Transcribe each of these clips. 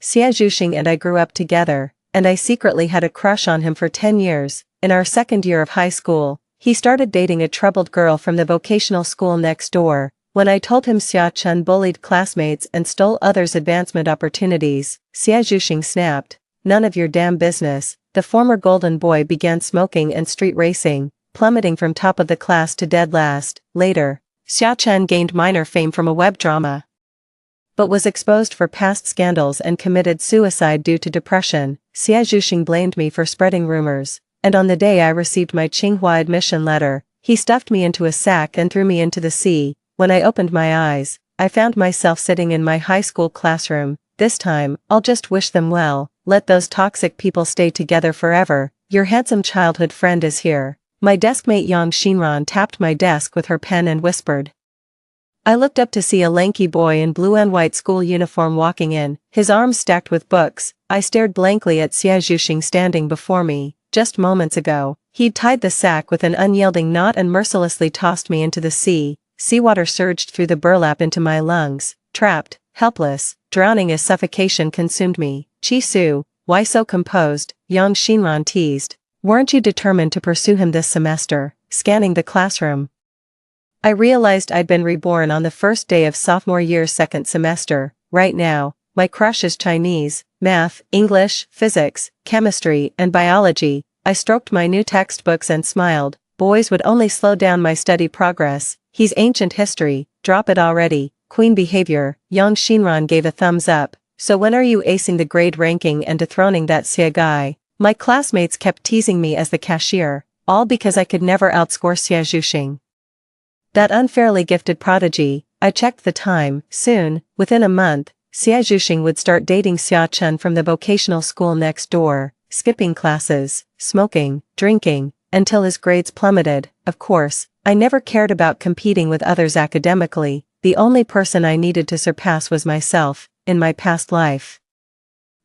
Xia Zhuxing and I grew up together, and I secretly had a crush on him for 10 years. In our second year of high school, he started dating a troubled girl from the vocational school next door. When I told him Xia Chen bullied classmates and stole others' advancement opportunities, Xia Zhuxing snapped, "None of your damn business." The former golden boy began smoking and street racing, plummeting from top of the class to dead last. Later, Xia Chen gained minor fame from a web drama, but was exposed for past scandals and committed suicide due to depression. Xia Zhuxing blamed me for spreading rumors, and on the day I received my Tsinghua admission letter, he stuffed me into a sack and threw me into the sea. When I opened my eyes, I found myself sitting in my high school classroom. This time, I'll just wish them well. Let those toxic people stay together forever. Your handsome childhood friend is here. My deskmate Yang Xinran tapped my desk with her pen and whispered. I looked up to see a lanky boy in blue and white school uniform walking in, his arms stacked with books. I stared blankly at Xia Zhuxing standing before me. Just moments ago, he'd tied the sack with an unyielding knot and mercilessly tossed me into the sea. Seawater surged through the burlap into my lungs. Trapped, helpless, drowning as suffocation consumed me. "Chi Su, why so composed?" Yang Xinran teased. "Weren't you determined to pursue him this semester?" Scanning the classroom, I realized I'd been reborn on the first day of sophomore year's second semester. Right now, my crush is Chinese, math, English, physics, chemistry, and biology. I stroked my new textbooks and smiled. Boys would only slow down my study progress. He's ancient history, drop it already. Queen behavior. Yang Xinran gave a thumbs up. "So when are you acing the grade ranking and dethroning that Xia guy?" My classmates kept teasing me as the cashier, all because I could never outscore Xia Zhuxing, that unfairly gifted prodigy. I checked the time. Soon, within a month, Xia Zhuxing would start dating Xia Chen from the vocational school next door, skipping classes, smoking, drinking, until his grades plummeted. Of course, I never cared about competing with others academically. The only person I needed to surpass was myself. In my past life,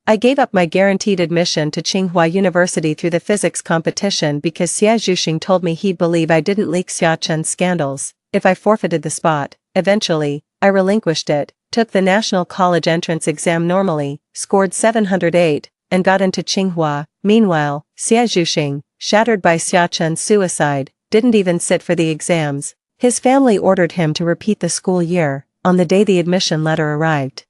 I gave up my guaranteed admission to Tsinghua University through the physics competition because Xia Zhuxing told me he'd believe I didn't leak Xia Chen's scandals if I forfeited the spot. Eventually, I relinquished it, took the national college entrance exam normally, scored 708, and got into Tsinghua. Meanwhile, Xia Zhuxing, shattered by Xia Chen's suicide, didn't even sit for the exams. His family ordered him to repeat the school year. On the day the admission letter arrived,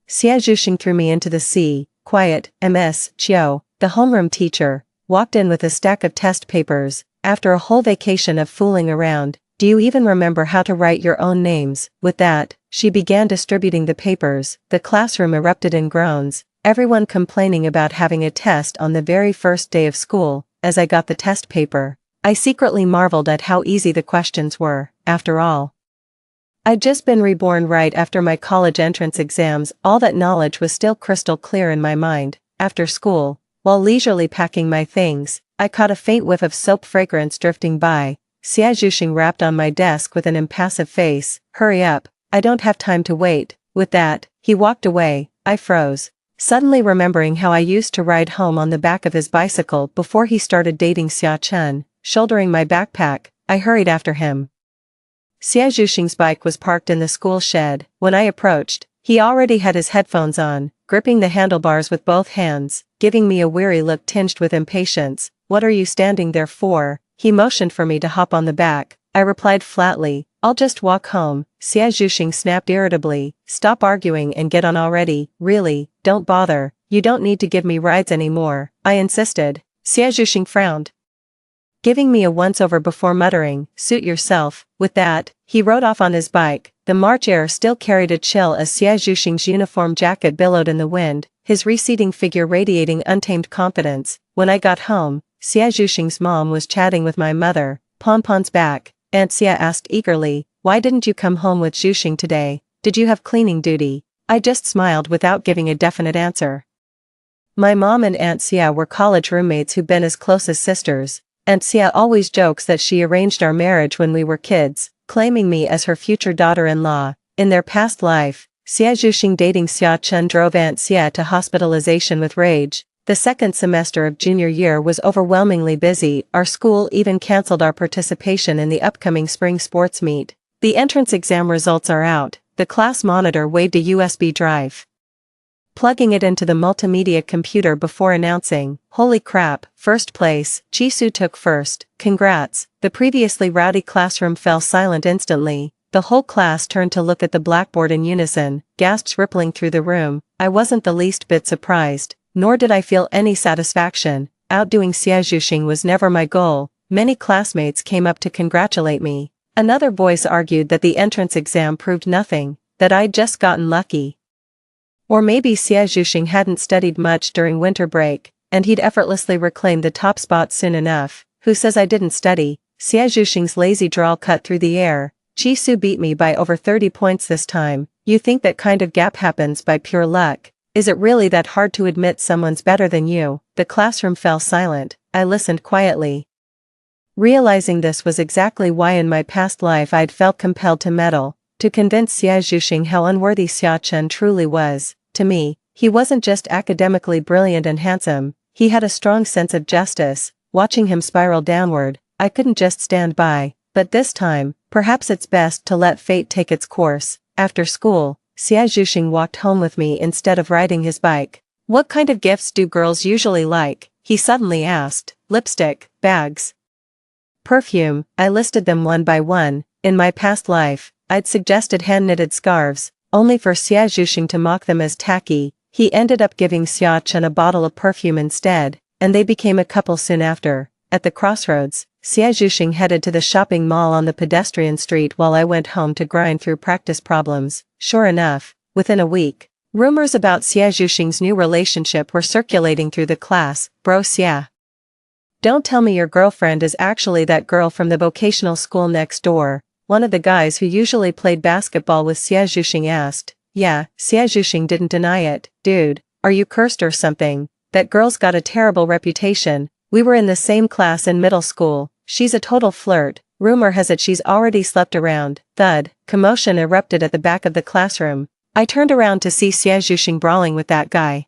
Xia Zhuxing threw me into the sea. Quiet, Ms. Chiu, the homeroom teacher, walked in with a stack of test papers. After a whole vacation of fooling around, do you even remember how to write your own names? With that, she began distributing the papers. The classroom erupted in groans, everyone complaining about having a test on the very first day of school. As I got the test paper, I secretly marveled at how easy the questions were. After all, I'd just been reborn right after my college entrance exams. All that knowledge was still crystal clear in my mind. After school, while leisurely packing my things, I caught a faint whiff of soap fragrance drifting by. Xia Zhuxing rapped on my desk with an impassive face. "Hurry up, I don't have time to wait." With that, he walked away. I froze, suddenly remembering how I used to ride home on the back of his bicycle before he started dating Xia Chen. Shouldering my backpack, I hurried after him. Xia Zhuxing's bike was parked in the school shed. When I approached, he already had his headphones on, gripping the handlebars with both hands, giving me a weary look tinged with impatience. "What are you standing there for?" He motioned for me to hop on the back. I replied flatly, "I'll just walk home." Xia Zhuxing snapped irritably, "Stop arguing and get on already." "Really, don't bother. You don't need to give me rides anymore," I insisted. Xia Zhuxing frowned, giving me a once-over before muttering, "Suit yourself." With that, he rode off on his bike. The March air still carried a chill as Xia Zhuxing's uniform jacket billowed in the wind, his receding figure radiating untamed confidence. When I got home, Xia Zhuxing's mom was chatting with my mother. "Ponpon's back," Aunt Xia asked eagerly. "Why didn't you come home with Zhuxing today? Did you have cleaning duty?" I just smiled without giving a definite answer. My mom and Aunt Xia were college roommates who'd been as close as sisters. Aunt Xia always jokes that she arranged our marriage when we were kids, claiming me as her future daughter-in-law. In their past life, Xia Zhuxing dating Xia Chen drove Aunt Xia to hospitalization with rage. The second semester of junior year was overwhelmingly busy. Our school even cancelled our participation in the upcoming spring sports meet. The entrance exam results are out. The class monitor waved a USB drive plugging it into the multimedia computer before announcing, "Holy crap, first place, Jisoo took first, congrats." The previously rowdy classroom fell silent instantly. The whole class turned to look at the blackboard in unison, gasps rippling through the room. I wasn't the least bit surprised, nor did I feel any satisfaction. Outdoing Xiaojuxing was never my goal. Many classmates came up to congratulate me. Another voice argued that the entrance exam proved nothing, that I'd just gotten lucky. Or maybe Xiaojuxing hadn't studied much during winter break, and he'd effortlessly reclaimed the top spot soon enough. Who says I didn't study? Xiaojuxing's lazy drawl cut through the air. Jisoo beat me by over 30 points this time. You think that kind of gap happens by pure luck? Is it really that hard to admit someone's better than you? The classroom fell silent. I listened quietly. Realizing this was exactly why in my past life I'd felt compelled to meddle, to convince Xiaojuxing how unworthy Xiaochen truly was. To me, he wasn't just academically brilliant and handsome, he had a strong sense of justice. Watching him spiral downward, I couldn't just stand by. But this time, perhaps it's best to let fate take its course. After school, Xiaojuxing walked home with me instead of riding his bike. "What kind of gifts do girls usually like?" he suddenly asked. "Lipstick, bags, perfume." I listed them one by one. In my past life, I'd suggested hand-knitted scarves, only for Xiaojuxing to mock them as tacky. He ended up giving Xiaochen a bottle of perfume instead, and they became a couple soon after. At the crossroads, Xiaojuxing headed to the shopping mall on the pedestrian street while I went home to grind through practice problems. Sure enough, within a week, rumors about Xiaojuxing's new relationship were circulating through the class. "Bro Xia, don't tell me your girlfriend is actually that girl from the vocational school next door," one of the guys who usually played basketball with Xiaojuxing asked. "Yeah," Xiaojuxing didn't deny it. "Dude, are you cursed or something? That girl's got a terrible reputation. We were in the same class in middle school. She's a total flirt. Rumor has it she's already slept around." Thud. Commotion erupted at the back of the classroom. I turned around to see Xiaojuxing brawling with that guy.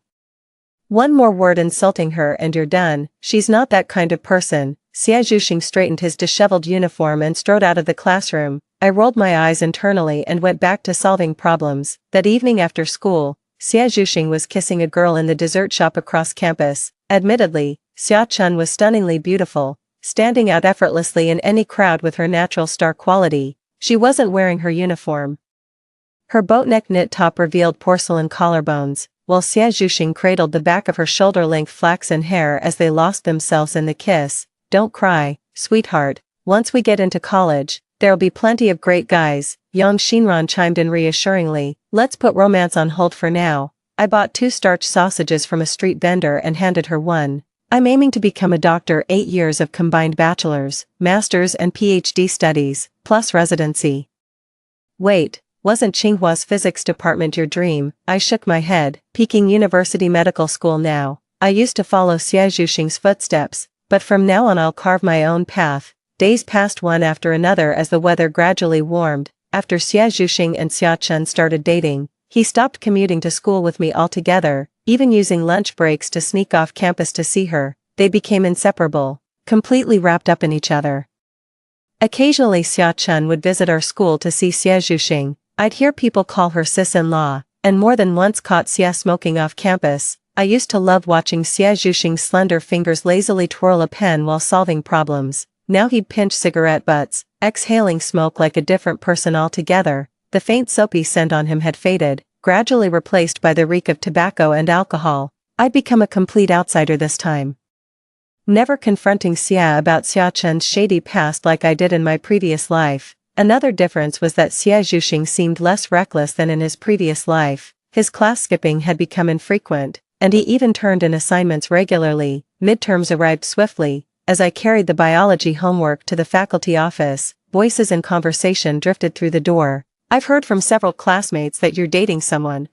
"One more word insulting her and you're done. She's not that kind of person." Xiaojuxing straightened his disheveled uniform and strode out of the classroom. I rolled my eyes internally and went back to solving problems. That evening after school, Xiaojuxing was kissing a girl in the dessert shop across campus. Admittedly, Xiaochen was stunningly beautiful, standing out effortlessly in any crowd with her natural star quality. She wasn't wearing her uniform. Her boat-neck knit top revealed porcelain collarbones, while Xiaojuxing cradled the back of her shoulder-length flaxen hair as they lost themselves in the kiss. "Don't cry, sweetheart. Once we get into college, there'll be plenty of great guys," Yang Xinran chimed in reassuringly. "Let's put romance on hold for now." I bought 2 starch sausages from a street vendor and handed her one. "I'm aiming to become a doctor, 8 years of combined bachelor's, master's and PhD studies, plus residency." "Wait, wasn't Tsinghua's physics department your dream?" I shook my head. "Peking University Medical School now. I used to follow Xiaojuxing's footsteps, but from now on I'll carve my own path." Days passed one after another as the weather gradually warmed. After Xiaojuxing and Xiaochen started dating, he stopped commuting to school with me altogether, even using lunch breaks to sneak off campus to see her. They became inseparable, completely wrapped up in each other. Occasionally Xiaochen would visit our school to see Xiaojuxing. I'd hear people call her sis-in-law, and more than once caught Xia smoking off campus. I used to love watching Xiaojuxing's slender fingers lazily twirl a pen while solving problems. Now he'd pinch cigarette butts, exhaling smoke like a different person altogether. The faint soapy scent on him had faded, gradually replaced by the reek of tobacco and alcohol. I'd become a complete outsider this time. Never confronting Xia about Xiaochen's shady past like I did in my previous life. Another difference was that Xiaojuxing seemed less reckless than in his previous life. His class skipping had become infrequent, and he even turned in assignments regularly. Midterms arrived swiftly. As I carried the biology homework to the faculty office, voices and conversation drifted through the door. "I've heard from several classmates that you're dating someone,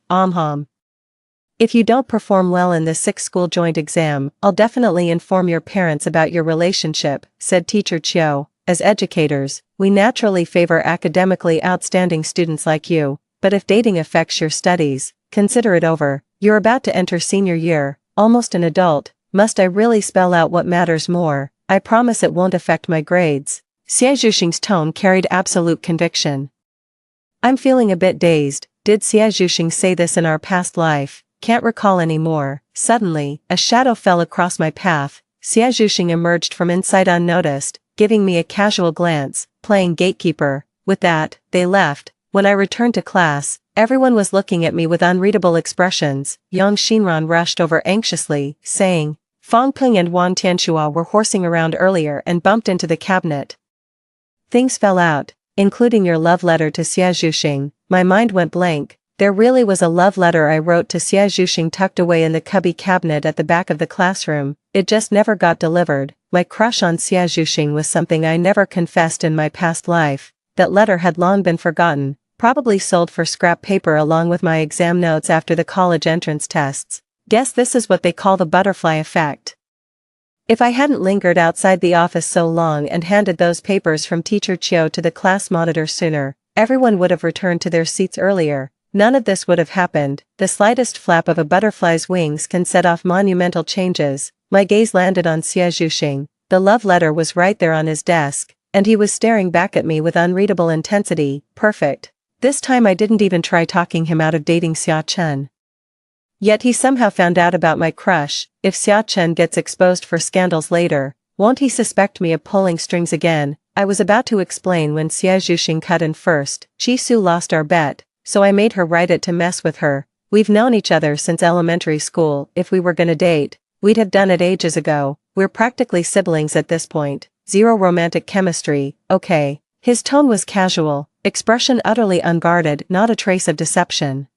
If you don't perform well in this 6th school joint exam, I'll definitely inform your parents about your relationship," said Teacher Chiu. "As educators, we naturally favor academically outstanding students like you, but if dating affects your studies, consider it over. You're about to enter senior year, almost an adult. Must I really spell out what matters more? I promise it won't affect my grades." Xiaojuxing's tone carried absolute conviction. I'm feeling a bit dazed. Did Xiaojuxing say this in our past life? can't recall anymore. Suddenly, a shadow fell across my path. Xia Zhuxing emerged from inside unnoticed, giving me a casual glance, playing gatekeeper. With that, they left. When I returned to class, everyone was looking at me with unreadable expressions. Yang Xinran rushed over anxiously, saying, Fang Peng and Wang Tianxua were horsing around earlier and bumped into the cabinet. Things fell out, including your love letter to Xia Zhuxing. My mind went blank. There really was a love letter I wrote to Xia Zhuxing tucked away in the cubby cabinet at the back of the classroom. It just never got delivered. My crush on Xia Zhuxing was something I never confessed in my past life. That letter had long been forgotten, probably sold for scrap paper along with my exam notes after the college entrance tests. Guess this is what they call the butterfly effect. If I hadn't lingered outside the office so long and handed those papers from Teacher Chiu to the class monitor sooner, everyone would have returned to their seats earlier. None of this would have happened. The slightest flap of a butterfly's wings can set off monumental changes. My gaze landed on Xia Zhuxing. The love letter was right there on his desk, and he was staring back at me with unreadable intensity. Perfect. This time I didn't even try talking him out of dating Xia Chen. Yet he somehow found out about my crush. If Xia Chen gets exposed for scandals later, won't he suspect me of pulling strings again? I was about to explain when Xia Zhuxing cut in first. Chi Su lost our bet, so I made her write it to mess with her. We've known each other since elementary school. If we were gonna date, we'd have done it ages ago. We're practically siblings at this point. Zero romantic chemistry, okay. His tone was casual, expression utterly unguarded, not a trace of deception.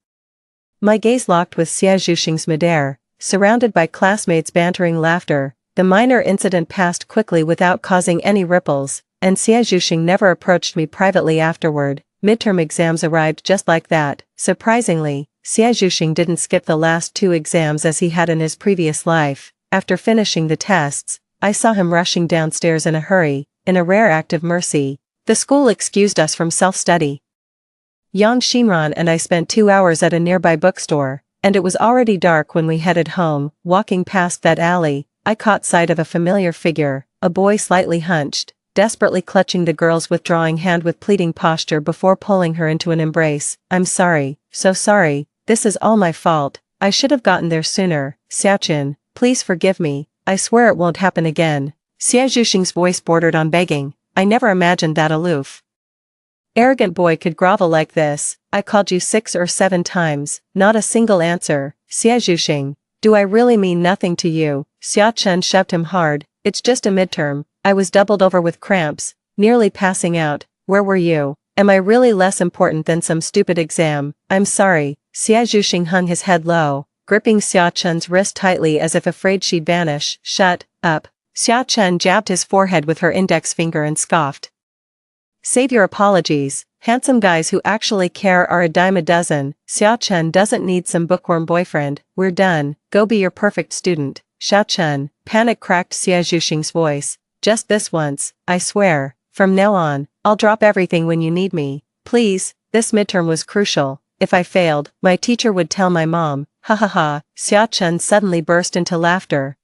My gaze locked with Xia Zhuxing's midair, surrounded by classmates' bantering laughter. The minor incident passed quickly without causing any ripples, and Xia Zhuxing never approached me privately afterward. Midterm exams arrived just like that. Surprisingly, Xia Zhuxing didn't skip the last 2 exams as he had in his previous life. After finishing the tests, I saw him rushing downstairs in a hurry, in a rare act of mercy. The school excused us from self-study. Yang Xinran and I spent 2 hours at a nearby bookstore, and it was already dark when we headed home. Walking past that alley, I caught sight of a familiar figure, a boy slightly hunched, desperately clutching the girl's withdrawing hand with pleading posture before pulling her into an embrace. I'm sorry, so sorry, this is all my fault, I should have gotten there sooner. Xiaoqun, please forgive me, I swear it won't happen again. Xia Zhuxing's voice bordered on begging. I never imagined that aloof, arrogant boy could grovel like this. I called you 6 or 7 times, not a single answer. Xia Zhuxing, do I really mean nothing to you? Xia Chen shoved him hard. It's just a midterm. I was doubled over with cramps, nearly passing out. Where were you? Am I really less important than some stupid exam? I'm sorry. Xia Zhuxing hung his head low, gripping Xia Chen's wrist tightly as if afraid she'd vanish. Shut up. Xia Chen jabbed his forehead with her index finger and scoffed. Save your apologies. Handsome guys who actually care are a dime a dozen. Xia Chen doesn't need some bookworm boyfriend. We're done. Go be your perfect student. Xia Chen, panic cracked Xia Zhuxing's voice. Just this once, I swear. From now on, I'll drop everything when you need me. Please, this midterm was crucial. If I failed, my teacher would tell my mom. Ha ha ha. Xia Chen suddenly burst into laughter.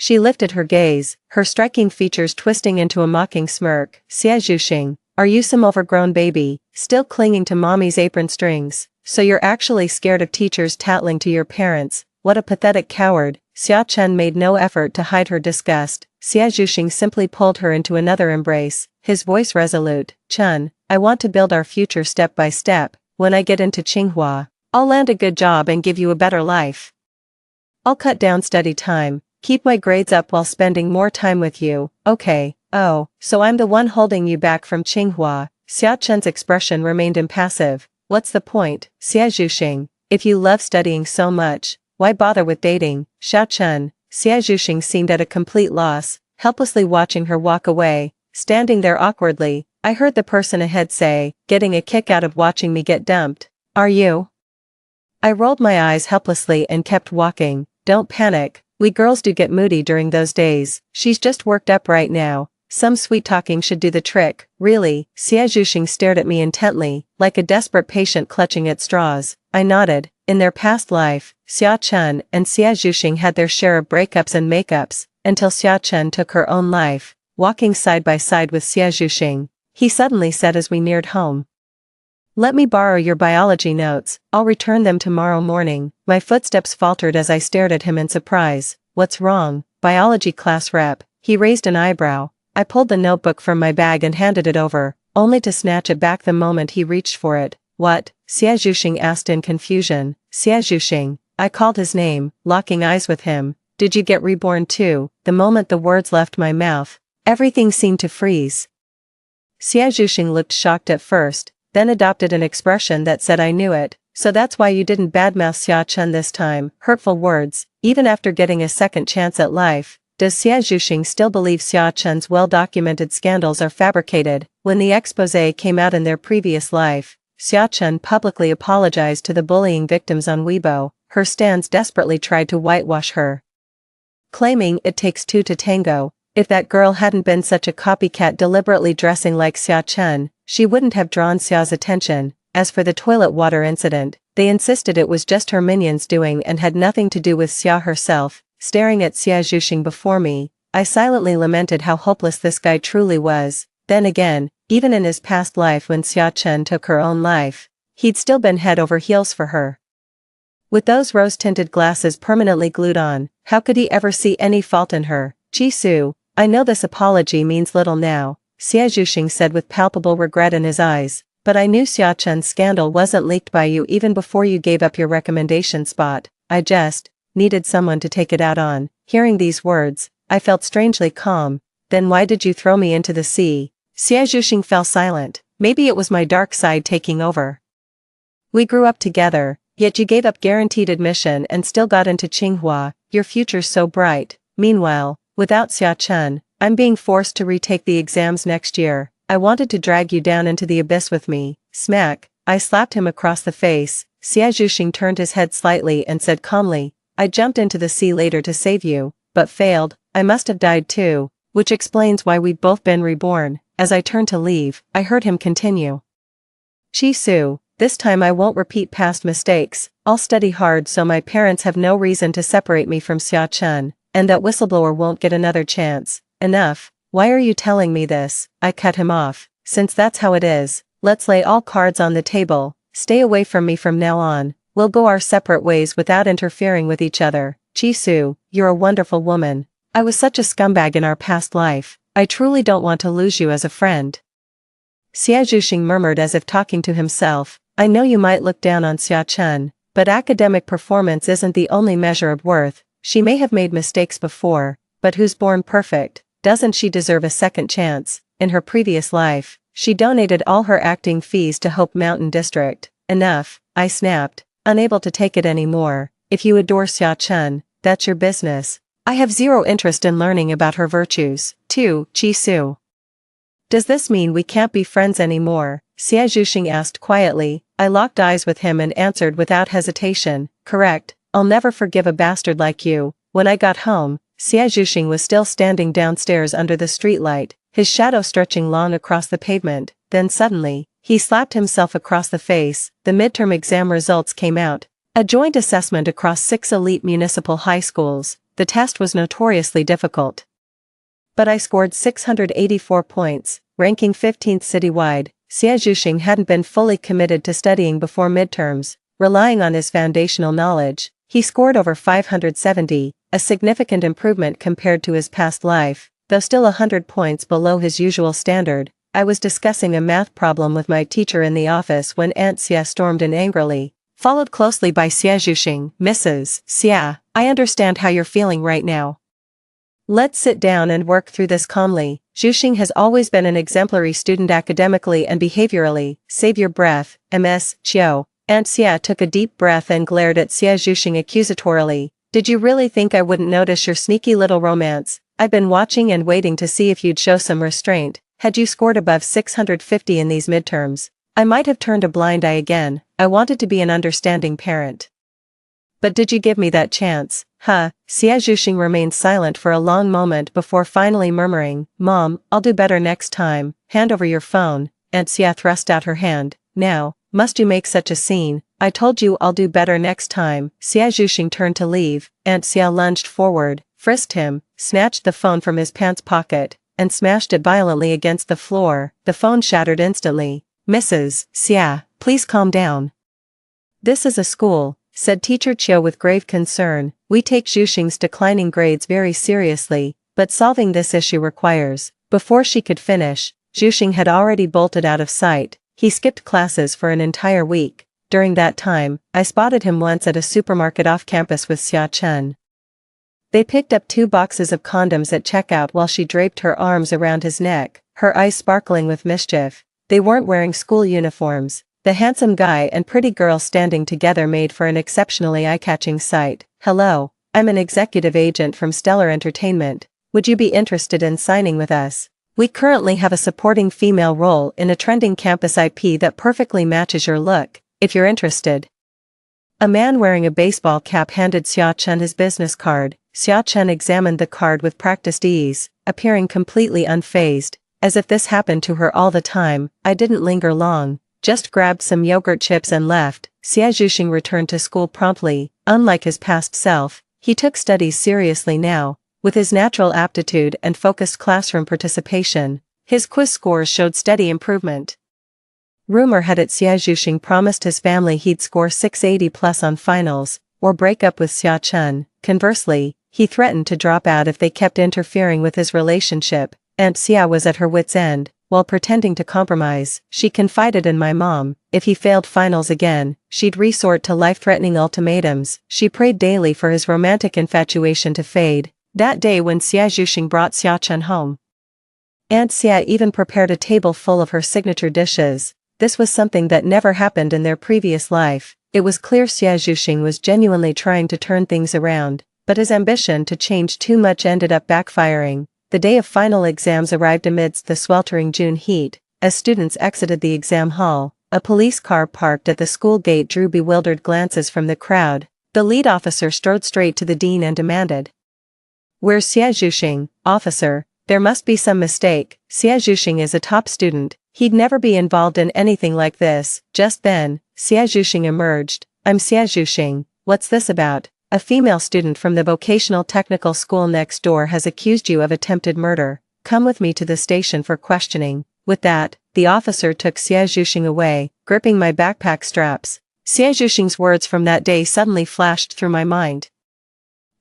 She lifted her gaze, her striking features twisting into a mocking smirk. Xia Zhuxing, are you some overgrown baby, still clinging to mommy's apron strings? So you're actually scared of teachers tattling to your parents? What a pathetic coward. Xia Chen made no effort to hide her disgust. Xia Zhuxing simply pulled her into another embrace, his voice resolute. Chen, I want to build our future step by step. When I get into Tsinghua, I'll land a good job and give you a better life. I'll cut down study time. Keep my grades up while spending more time with you, okay? Oh, so I'm the one holding you back from Tsinghua. Xia Chen's expression remained impassive. What's the point, Xia Zhuxing? If you love studying so much, why bother with dating? Xia Chen. Xia Zhuxing seemed at a complete loss, helplessly watching her walk away. Standing there awkwardly, I heard the person ahead say, getting a kick out of watching me get dumped. Are you? I rolled my eyes helplessly and kept walking. Don't panic. We girls do get moody during those days. She's just worked up right now. Some sweet talking should do the trick. Really? Xia Zhuxing stared at me intently, like a desperate patient clutching at straws. I nodded. In their past life, Xia Chen and Xia Zhuxing had their share of breakups and makeups, until Xia Chen took her own life, walking side by side with Xia Zhuxing. He suddenly said as we neared home. Let me borrow your biology notes, I'll return them tomorrow morning. My footsteps faltered as I stared at him in surprise. What's wrong, biology class rep? He raised an eyebrow. I pulled the notebook from my bag and handed it over, only to snatch it back the moment he reached for it. What? Xia Zhuxing asked in confusion. Xia Zhuxing. I called his name, locking eyes with him. Did you get reborn too? The moment the words left my mouth, everything seemed to freeze. Xia Zhuxing looked shocked at first, then adopted an expression that said I knew it. So that's why you didn't badmouth Xia Chen this time. Hurtful words, even after getting a second chance at life. Does Xia Zhuxing still believe Xia Chen's well-documented scandals are fabricated? When the exposé came out in their previous life, Xia Chen publicly apologized to the bullying victims on Weibo. Her stands desperately tried to whitewash her, claiming it takes two to tango. If that girl hadn't been such a copycat deliberately dressing like Xia Chen, she wouldn't have drawn Xia's attention. As for the toilet water incident, they insisted it was just her minions doing and had nothing to do with Xia herself. Staring at Xia Zhuxing before me, I silently lamented how hopeless this guy truly was. Then again, even in his past life when Xia Chen took her own life, he'd still been head over heels for her. With those rose-tinted glasses permanently glued on, how could he ever see any fault in her? Jisoo, I know this apology means little now, Xia Zhuxing said with palpable regret in his eyes, but I knew Xia Chen's scandal wasn't leaked by you even before you gave up your recommendation spot. I just needed someone to take it out on. Hearing these words, I felt strangely calm. Then why did you throw me into the sea? Xia Zhuxing fell silent. Maybe it was my dark side taking over. We grew up together, yet you gave up guaranteed admission and still got into Tsinghua. Your future's so bright. Meanwhile, without Xia Chen, I'm being forced to retake the exams next year. I wanted to drag you down into the abyss with me. Smack. I slapped him across the face. Xia Zhuxing turned his head slightly and said calmly, I jumped into the sea later to save you, but failed. I must have died too, which explains why we've both been reborn. As I turned to leave, I heard him continue. Jisoo, this time I won't repeat past mistakes. I'll study hard so my parents have no reason to separate me from Xia Chen, and that whistleblower won't get another chance. Enough. Why are you telling me this? I cut him off. Since that's how it is, let's lay all cards on the table. Stay away from me from now on. We'll go our separate ways without interfering with each other. Jisoo, you're a wonderful woman. I was such a scumbag in our past life. I truly don't want to lose you as a friend. Xia Zhuxing murmured as if talking to himself. I know you might look down on Xia Chen, but academic performance isn't the only measure of worth. She may have made mistakes before, but who's born perfect? Doesn't she deserve a second chance? In her previous life, she donated all her acting fees to Hope Mountain District. Enough, I snapped, unable to take it anymore. If you adore Xia Chen, that's your business. I have zero interest in learning about her virtues. 2. Jisoo. Does this mean we can't be friends anymore? Xia Zhuxing asked quietly. I locked eyes with him and answered without hesitation. Correct. I'll never forgive a bastard like you. When I got home, Xia Zhuxing was still standing downstairs under the streetlight, his shadow stretching long across the pavement. Then suddenly, he slapped himself across the face. The midterm exam results came out. A joint assessment across 6 elite municipal high schools. The test was notoriously difficult. But I scored 684 points, ranking 15th citywide. Xia Zhuxing hadn't been fully committed to studying before midterms, relying on his foundational knowledge. He scored over 570, a significant improvement compared to his past life, though still 100 points below his usual standard. I was discussing a math problem with my teacher in the office when Aunt Xia stormed in angrily, followed closely by Xia Zhuxing. Mrs. Xia, I understand how you're feeling right now. Let's sit down and work through this calmly. Zhuxing has always been an exemplary student academically and behaviorally. Save your breath, Ms. Chiu. Aunt Xia took a deep breath and glared at Xia Zhuxing accusatorily. Did you really think I wouldn't notice your sneaky little romance? I've been watching and waiting to see if you'd show some restraint. Had you scored above 650 in these midterms, I might have turned a blind eye again. I wanted to be an understanding parent. But did you give me that chance? Huh? Xia Zhuxing remained silent for a long moment before finally murmuring, Mom, I'll do better next time. Hand over your phone. Aunt Xia thrust out her hand. Now, must you make such a scene? I told you I'll do better next time. Xia Zhuxing turned to leave. Aunt Xia lunged forward, frisked him, snatched the phone from his pants pocket, and smashed it violently against the floor. The phone shattered instantly. Mrs. Xia, please calm down. This is a school, said Teacher Chiu with grave concern. We take Zhuxing's declining grades very seriously, but solving this issue requires. Before she could finish, Zhuxing had already bolted out of sight. He skipped classes for an entire week. During that time, I spotted him once at a supermarket off campus with Xia Chen. They picked up 2 boxes of condoms at checkout while she draped her arms around his neck, her eyes sparkling with mischief. They weren't wearing school uniforms. The handsome guy and pretty girl standing together made for an exceptionally eye-catching sight. Hello, I'm an executive agent from Stellar Entertainment. Would you be interested in signing with us? We currently have a supporting female role in a trending campus IP that perfectly matches your look, if you're interested. A man wearing a baseball cap handed Xia Chen his business card. Xia Chen examined the card with practiced ease, appearing completely unfazed, as if this happened to her all the time. I didn't linger long, just grabbed some yogurt chips and left. Xia Zhuxing returned to school promptly. Unlike his past self, he took studies seriously now. With his natural aptitude and focused classroom participation, his quiz scores showed steady improvement. Rumor had it Xia Zhuxing promised his family he'd score 680 plus on finals, or break up with Xia Chen. Conversely, he threatened to drop out if they kept interfering with his relationship. Aunt Xia was at her wit's end. While pretending to compromise, she confided in my mom. If he failed finals again, she'd resort to life-threatening ultimatums. She prayed daily for his romantic infatuation to fade. That day when Xia Zhuxing brought Xia Chen home, Aunt Xia even prepared a table full of her signature dishes. This was something that never happened in their previous life. It was clear Xia Zhuxing was genuinely trying to turn things around, but his ambition to change too much ended up backfiring. The day of final exams arrived amidst the sweltering June heat. As students exited the exam hall, a police car parked at the school gate drew bewildered glances from the crowd. The lead officer strode straight to the dean and demanded, "Where's Xia Zhuxing, officer? There must be some mistake. Xia Zhuxing is a top student. He'd never be involved in anything like this." Just then, Xia Zhuxing emerged. "I'm Xia Zhuxing. What's this about? A female student from the vocational technical school next door has accused you of attempted murder. Come with me to the station for questioning." With that, the officer took Xia Zhuxing away, gripping my backpack straps. Xia Zhuxing's words from that day suddenly flashed through my mind.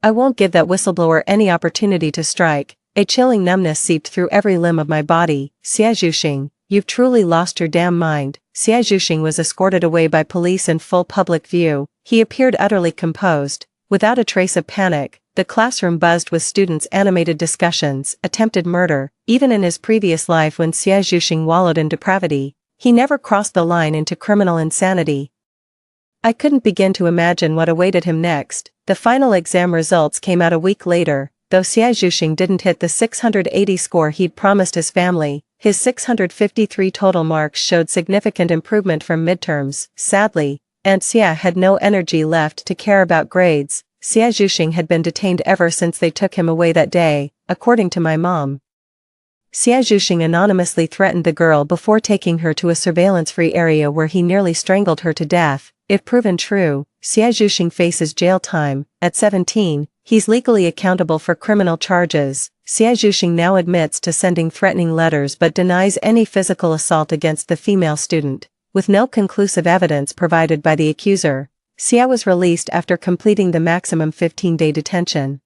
I won't give that whistleblower any opportunity to strike. A chilling numbness seeped through every limb of my body. "Xia Zhuxing, you've truly lost your damn mind." Xia Zhuxing was escorted away by police in full public view. He appeared utterly composed, without a trace of panic. The classroom buzzed with students' animated discussions. Attempted murder. Even in his previous life when Xia Zhuxing wallowed in depravity, he never crossed the line into criminal insanity. I couldn't begin to imagine what awaited him next. The final exam results came out a week later. Though Xia Zhuxing didn't hit the 680 score he'd promised his family, his 653 total marks showed significant improvement from midterms. Sadly, Aunt Xia had no energy left to care about grades. Xia Zhuxing had been detained ever since they took him away that day, according to my mom. Xia Zhuxing anonymously threatened the girl before taking her to a surveillance-free area where he nearly strangled her to death. If proven true, Xia Zhuxing faces jail time. At 17, he's legally accountable for criminal charges. Xia Zhuxing now admits to sending threatening letters but denies any physical assault against the female student. With no conclusive evidence provided by the accuser, Xia was released after completing the maximum 15-day detention.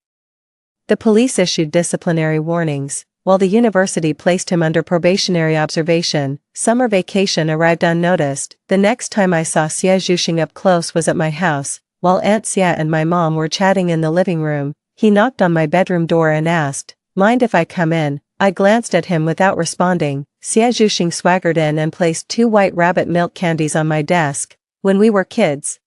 The police issued disciplinary warnings, while the university placed him under probationary observation. Summer vacation arrived unnoticed. The next time I saw Xia Zhuxing up close was at my house. While Aunt Xia and my mom were chatting in the living room, he knocked on my bedroom door and asked, "Mind if I come in?" I glanced at him without responding. Xia Zhuxing swaggered in and placed 2 white rabbit milk candies on my desk. "When we were kids,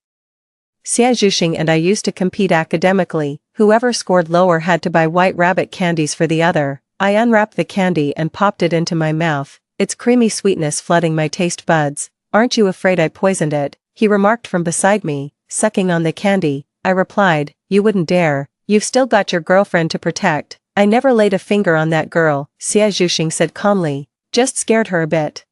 Xia Zhuxing and I used to compete academically. Whoever scored lower had to buy white rabbit candies for the other." I unwrapped the candy and popped it into my mouth, its creamy sweetness flooding my taste buds. "Aren't you afraid I poisoned it?" he remarked from beside me, sucking on the candy. I replied, "You wouldn't dare. You've still got your girlfriend to protect." "I never laid a finger on that girl," Xia Zhuxing said calmly. "Just scared her a bit."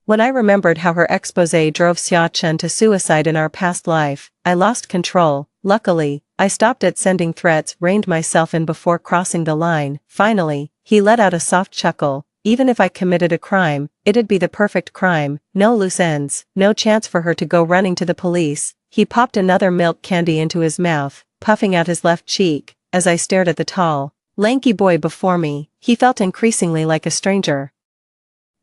When I remembered how her exposé drove Xia Chen to suicide in our past life, I lost control. Luckily, I stopped at sending threats, reined myself in before crossing the line. Finally, he let out a soft chuckle. even if I committed a crime, it'd be the perfect crime, no loose ends, no chance for her to go running to the police. He popped another milk candy into his mouth, puffing out his left cheek, as I stared at the tall, lanky boy before me. He felt increasingly like a stranger.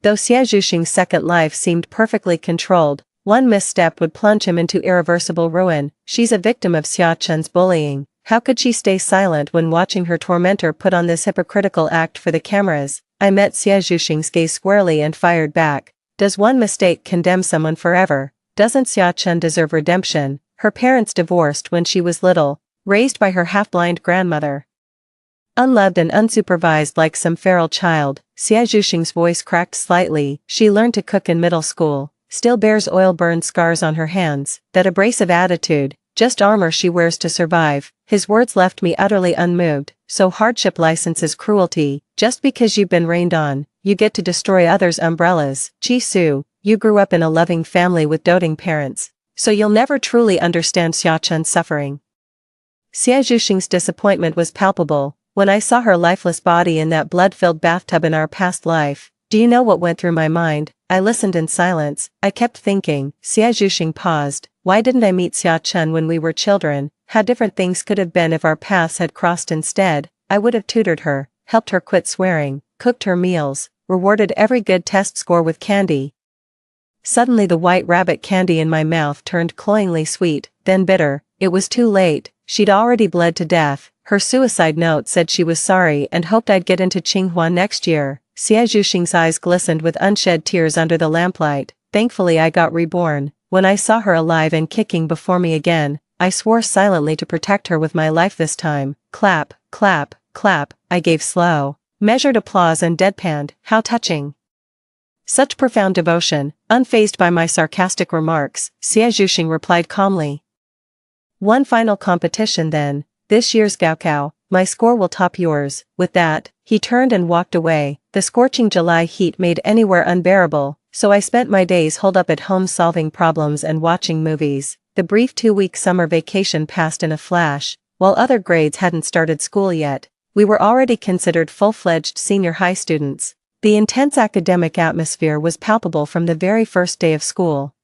Though Xie Zhuxing's second life seemed perfectly controlled, one misstep would plunge him into irreversible ruin. She's a victim of Xia Chen's bullying. How could she stay silent when watching her tormentor put on this hypocritical act for the cameras? I met Xie Zhuxing's gaze squarely and fired back. Does one mistake condemn someone forever? Doesn't Xia Chen deserve redemption? Her parents divorced when she was little, raised by her half-blind grandmother. Unloved and unsupervised like some feral child. Xie Zhuxing's voice cracked slightly. She learned to cook in middle school, still bears oil-burned scars on her hands, that abrasive attitude, just armor she wears to survive. His words left me utterly unmoved. So hardship licenses cruelty. Just because you've been rained on, you get to destroy others' umbrellas. Ji-Su, you grew up in a loving family with doting parents, so you'll never truly understand Xia Chen's suffering. Xie Zhuxing's disappointment was palpable when I saw her lifeless body in that blood-filled bathtub in our past life. Do you know what went through my mind? I listened in silence. I kept thinking. Xie Zhuxing paused. Why didn't I meet Xia Chen when we were children? How different things could have been if our paths had crossed instead. I would have tutored her, helped her quit swearing, cooked her meals, rewarded every good test score with candy. Suddenly the white rabbit candy in my mouth turned cloyingly sweet, then bitter. It was too late. She'd already bled to death. Her suicide note said she was sorry and hoped I'd get into Tsinghua next year. Xie Zhuxing's eyes glistened with unshed tears under the lamplight. Thankfully I got reborn. When I saw her alive and kicking before me again, I swore silently to protect her with my life this time. Clap, clap, clap. I gave slow, measured applause and deadpanned. How touching. Such profound devotion. Unfazed by my sarcastic remarks, Xie Zhuxing replied calmly. One final competition then. This year's Gaokao, my score will top yours. With that, he turned and walked away. The scorching July heat made anywhere unbearable, so I spent my days holed up at home solving problems and watching movies. The brief 2-week summer vacation passed in a flash. While other grades hadn't started school yet, we were already considered full-fledged senior high students. The intense academic atmosphere was palpable from the very first day of school.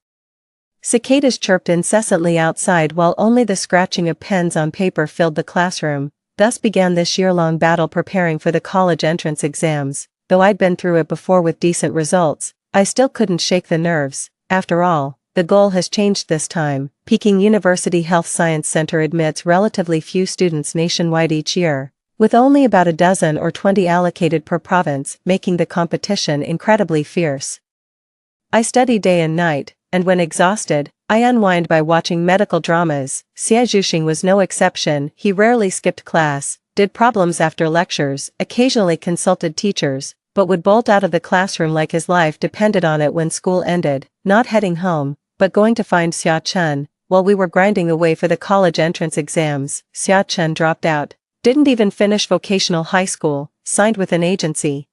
Cicadas chirped incessantly outside while only the scratching of pens on paper filled the classroom. Thus began this year-long battle preparing for the college entrance exams. Though I'd been through it before with decent results, I still couldn't shake the nerves. After all, the goal has changed this time. Peking University Health Science Center admits relatively few students nationwide each year, with only about a dozen or 20 allocated per province, making the competition incredibly fierce. I study day and night, and when exhausted, I unwind by watching medical dramas. Xie Zhuxing was no exception. He rarely skipped class, did problems after lectures, occasionally consulted teachers, but would bolt out of the classroom like his life depended on it when school ended, not heading home, but going to find Xia Chen. While we were grinding away for the college entrance exams, Xia Chen dropped out, didn't even finish vocational high school, signed with an agency,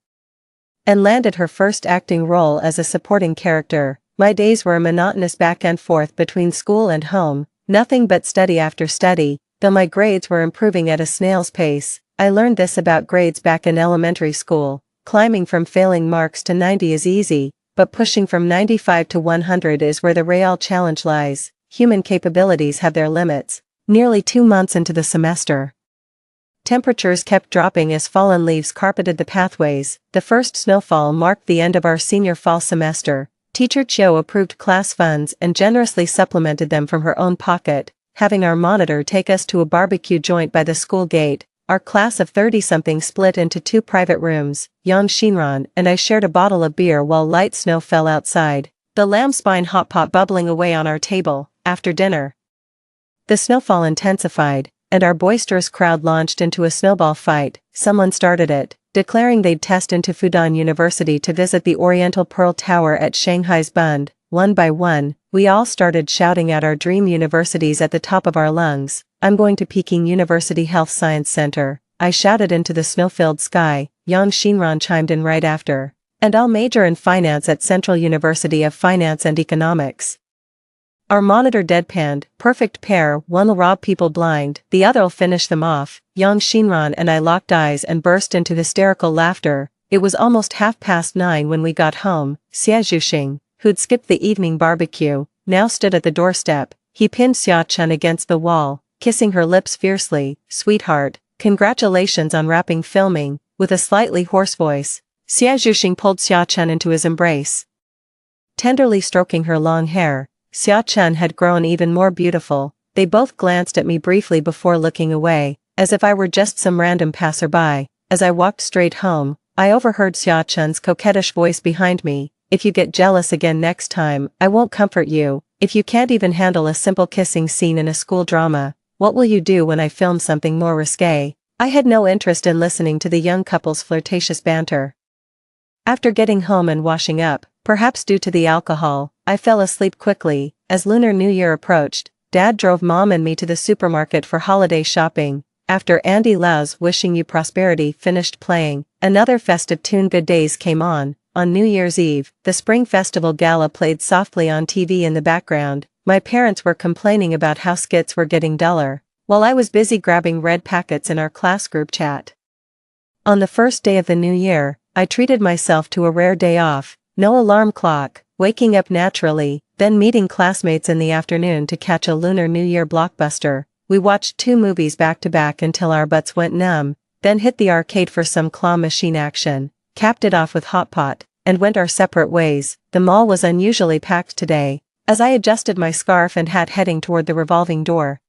and landed her first acting role as a supporting character. My days were a monotonous back and forth between school and home, nothing but study after study. Though my grades were improving at a snail's pace. I learned this about grades back in elementary school. Climbing from failing marks to 90 is easy, but pushing from 95 to 100 is where the real challenge lies. Human capabilities have their limits. Nearly 2 months into the semester, temperatures kept dropping as fallen leaves carpeted the pathways. The first snowfall marked the end of our senior fall semester. Teacher Chiu approved class funds and generously supplemented them from her own pocket, having our monitor take us to a barbecue joint by the school gate. Our class of 30-something split into 2 private rooms. Yang Xinran and I shared a bottle of beer while light snow fell outside, the lamb spine hot pot bubbling away on our table. After dinner, the snowfall intensified, and our boisterous crowd launched into a snowball fight. Someone started it, declaring they'd test into Fudan University to visit the Oriental Pearl Tower at Shanghai's Bund. One by one, we all started shouting out our dream universities at the top of our lungs. I'm going to Peking University Health Science Center, I shouted into the snow-filled sky. Yang Xinran chimed in right after. And I'll major in finance at Central University of Finance and Economics. Our monitor deadpanned. Perfect pair. One'll rob people blind, the other'll finish them off. Yang Xinran and I locked eyes and burst into hysterical laughter. It was almost 9:30 when we got home. Xiaojuxing, who'd skipped the evening barbecue, now stood at the doorstep. He pinned Xiaochen against the wall, kissing her lips fiercely. "Sweetheart, congratulations on wrapping filming," with a slightly hoarse voice. Xiaojuxing pulled Xiaochen into his embrace. Tenderly stroking her long hair, Xiaochen had grown even more beautiful. They both glanced at me briefly before looking away, as if I were just some random passerby. As I walked straight home, I overheard Xiaochen's coquettish voice behind me. "If you get jealous again next time, I won't comfort you. If you can't even handle a simple kissing scene in a school drama, what will you do when I film something more risque?" I had no interest in listening to the young couple's flirtatious banter. After getting home and washing up, perhaps due to the alcohol, I fell asleep quickly. As Lunar New Year approached, Dad drove Mom and me to the supermarket for holiday shopping. After Andy Lau's "Wishing You Prosperity" finished playing, another festive tune, "Good Days," came on. On New Year's Eve, the Spring Festival Gala played softly on TV in the background. My parents were complaining about how skits were getting duller, while I was busy grabbing red packets in our class group chat. On the first day of the new year, I treated myself to a rare day off. No alarm clock, waking up naturally, then meeting classmates in the afternoon to catch a Lunar New Year blockbuster. We watched 2 movies back to back until our butts went numb, then hit the arcade for some claw machine action, capped it off with hot pot, and went our separate ways. The mall was unusually packed today. As I adjusted my scarf and hat heading toward the revolving door,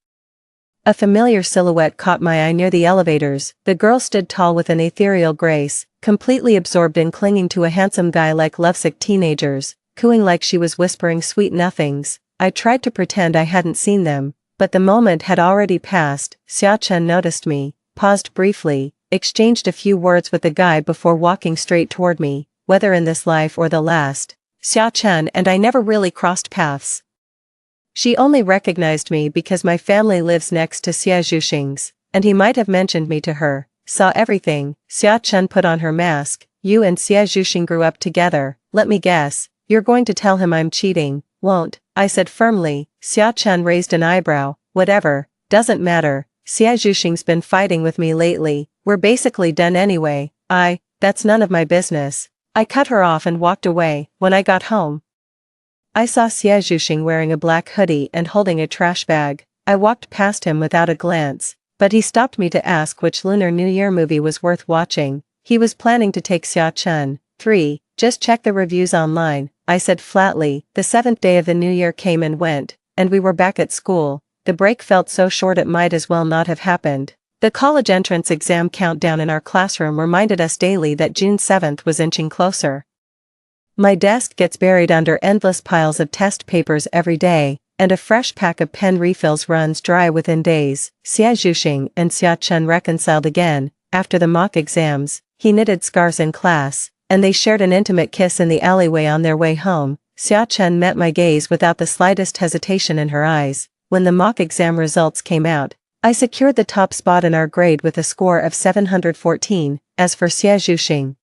a familiar silhouette caught my eye near the elevators. The girl stood tall with an ethereal grace, completely absorbed in clinging to a handsome guy like lovesick teenagers, cooing like she was whispering sweet nothings. I tried to pretend I hadn't seen them, but the moment had already passed. Xiaochen noticed me, paused briefly, exchanged a few words with the guy before walking straight toward me. Whether in this life or the last, Xiaochen and I never really crossed paths. She only recognized me because my family lives next to Xiaojuxing's, and he might have mentioned me to her. Saw everything. Xiaochen put on her mask. "You and Xiaojuxing grew up together. Let me guess, you're going to tell him I'm cheating, won't?" I said firmly. Xiaochen raised an eyebrow. "Whatever, doesn't matter. Xiaojuxing's been fighting with me lately. We're basically done anyway." That's none of my business." I cut her off and walked away. When I got home, I saw Xiaojuxing wearing a black hoodie and holding a trash bag. I walked past him without a glance, but he stopped me to ask which Lunar New Year movie was worth watching. He was planning to take Xiaochen. Just check the reviews online," I said flatly. The 7th day of the new year came and went, and we were back at school. The break felt so short it might as well not have happened. The college entrance exam countdown in our classroom reminded us daily that June 7th was inching closer. My desk gets buried under endless piles of test papers every day, and a fresh pack of pen refills runs dry within days. Xiaojuxing and Xiaochen reconciled again. After the mock exams, he knitted scarves in class, and they shared an intimate kiss in the alleyway on their way home. Xiaochen met my gaze without the slightest hesitation in her eyes. When the mock exam results came out, I secured the top spot in our grade with a score of 714. As for Xiaojuxing,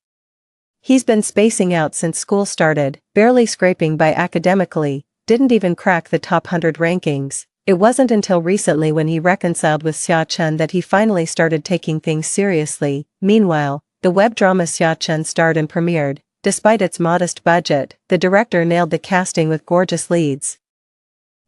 he's been spacing out since school started, barely scraping by academically, didn't even crack the top 100 rankings. It wasn't until recently when he reconciled with Xiaochen that he finally started taking things seriously. Meanwhile, the web drama Xiaochen starred and premiered. Despite its modest budget, the director nailed the casting with gorgeous leads.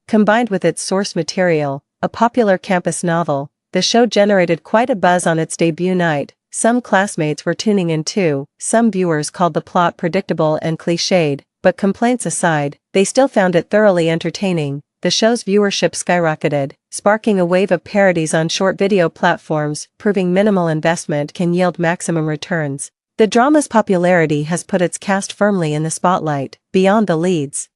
Combined with its source material, a popular campus novel, the show generated quite a buzz on its debut night. Some classmates were tuning in too. Some viewers called the plot predictable and cliched, but complaints aside, they still found it thoroughly entertaining. The show's viewership skyrocketed, sparking a wave of parodies on short video platforms, proving minimal investment can yield maximum returns. The drama's popularity has put its cast firmly in the spotlight. Beyond the leads,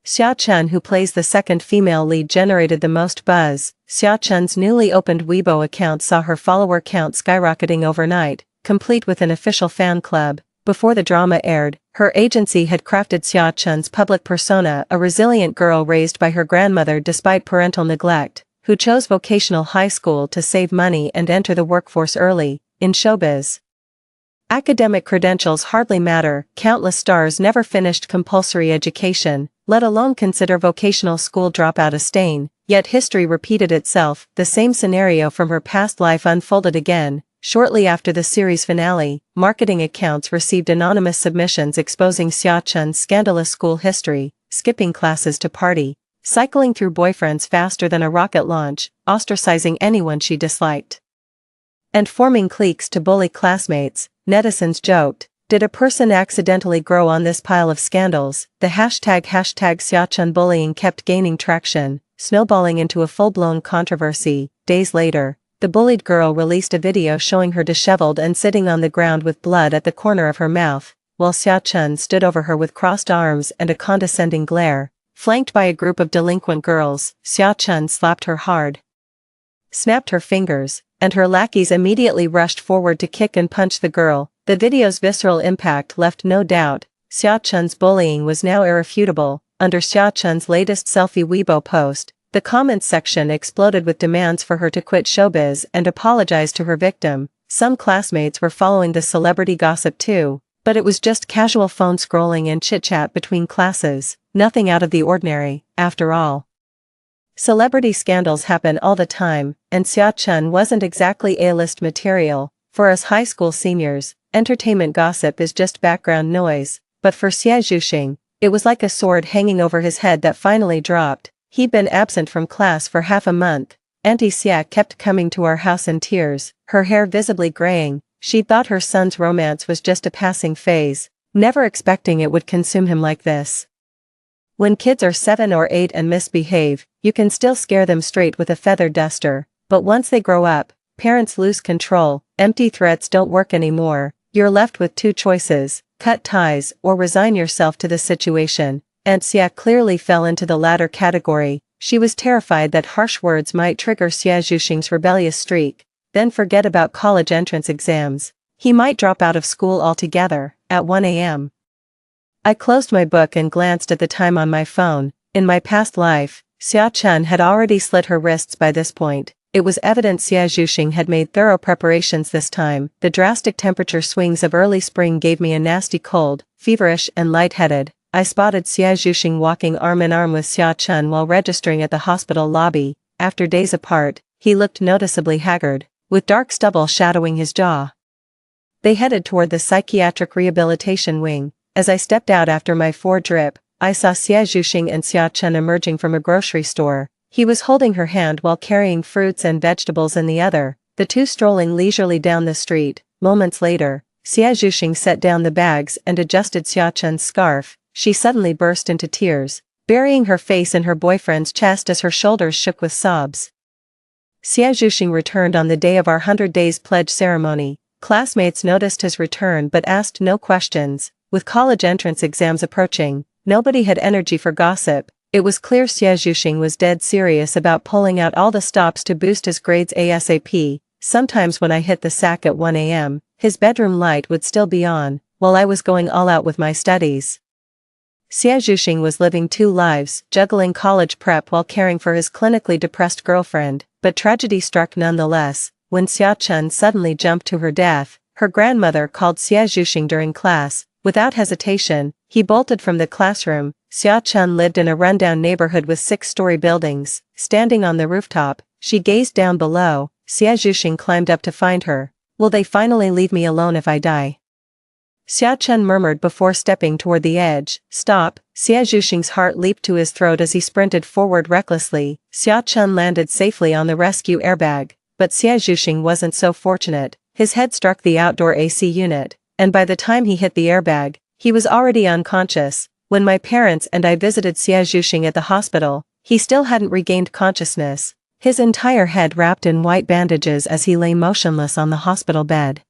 Xiaochen, who plays the second female lead, generated the most buzz. Xiaochen's newly opened Weibo account saw her follower count skyrocketing overnight, complete with an official fan club. Before the drama aired, her agency had crafted Xiaochen's public persona, a resilient girl raised by her grandmother despite parental neglect, who chose vocational high school to save money and enter the workforce early. In showbiz, academic credentials hardly matter. Countless stars never finished compulsory education, let alone consider vocational school dropout a stain. Yet history repeated itself. The same scenario from her past life unfolded again. Shortly after the series finale, marketing accounts received anonymous submissions exposing Xia Chun's scandalous school history, skipping classes to party, cycling through boyfriends faster than a rocket launch, ostracizing anyone she disliked, and forming cliques to bully classmates. Netizens joked, did a person accidentally grow on this pile of scandals? The hashtag #XiaChun bullying kept gaining traction, snowballing into a full-blown controversy. Days later, the bullied girl released a video showing her disheveled and sitting on the ground with blood at the corner of her mouth, while Xia Chun stood over her with crossed arms and a condescending glare. Flanked by a group of delinquent girls, Xia Chun slapped her hard, snapped her fingers, and her lackeys immediately rushed forward to kick and punch the girl. The video's visceral impact left no doubt. Xia Chun's bullying was now irrefutable. Under Xia Chun's latest selfie Weibo post, the comments section exploded with demands for her to quit showbiz and apologize to her victim. Some classmates were following the celebrity gossip too, but it was just casual phone scrolling and chit-chat between classes, nothing out of the ordinary, after all. Celebrity scandals happen all the time, and Xia Chun wasn't exactly A-list material. For us high school seniors, entertainment gossip is just background noise, but for Xie Zhuxing, it was like a sword hanging over his head that finally dropped. He'd been absent from class for half a month. Auntie Xia kept coming to our house in tears, her hair visibly graying. She thought her son's romance was just a passing phase, never expecting it would consume him like this. When kids are 7 or 8 and misbehave, you can still scare them straight with a feather duster, but once they grow up, parents lose control. Empty threats don't work anymore. You're left with two choices: cut ties or resign yourself to the situation. Aunt Xia clearly fell into the latter category. She was terrified that harsh words might trigger Xie Zhuxing's rebellious streak. Then forget about college entrance exams. He might drop out of school altogether. At 1 a.m. I closed my book and glanced at the time on my phone. In my past life, Xia Chun had already slit her wrists by this point. It was evident Xie Zhuxing had made thorough preparations this time. The drastic temperature swings of early spring gave me a nasty cold, feverish and lightheaded. I spotted Xie Zhuxing walking arm in arm with Xia Chun while registering at the hospital lobby. After days apart, he looked noticeably haggard, with dark stubble shadowing his jaw. They headed toward the psychiatric rehabilitation wing. As I stepped out after my 4 drip, I saw Xie Zhuxing and Xia Chun emerging from a grocery store. He was holding her hand while carrying fruits and vegetables in the other, the two strolling leisurely down the street. Moments later, Xie Zhuxing set down the bags and adjusted Xia Chun's scarf. She suddenly burst into tears, burying her face in her boyfriend's chest as her shoulders shook with sobs. Xie Zhuxing returned on the day of our 100 Days Pledge ceremony. Classmates noticed his return but asked no questions. With college entrance exams approaching, nobody had energy for gossip. It was clear Xie Zhuxing was dead serious about pulling out all the stops to boost his grades ASAP. Sometimes when I hit the sack at 1 a.m., his bedroom light would still be on, while I was going all out with my studies. Xie Zhuxing was living 2 lives, juggling college prep while caring for his clinically depressed girlfriend, but tragedy struck nonetheless. When Xia Chun suddenly jumped to her death, her grandmother called Xie Zhuxing during class. Without hesitation, he bolted from the classroom. Xia Chun lived in a rundown neighborhood with 6-story buildings. Standing on the rooftop, she gazed down below. Xie Zhuxing climbed up to find her. Will they finally leave me alone if I die? Xia Chun murmured before stepping toward the edge. Stop. Xie Zhuxing's heart leaped to his throat as he sprinted forward recklessly. Xia Chun landed safely on the rescue airbag, but Xie Zhuxing wasn't so fortunate. His head struck the outdoor AC unit, and by the time he hit the airbag, he was already unconscious. When my parents and I visited Xie Zhuxing at the hospital, he still hadn't regained consciousness, his entire head wrapped in white bandages as he lay motionless on the hospital bed.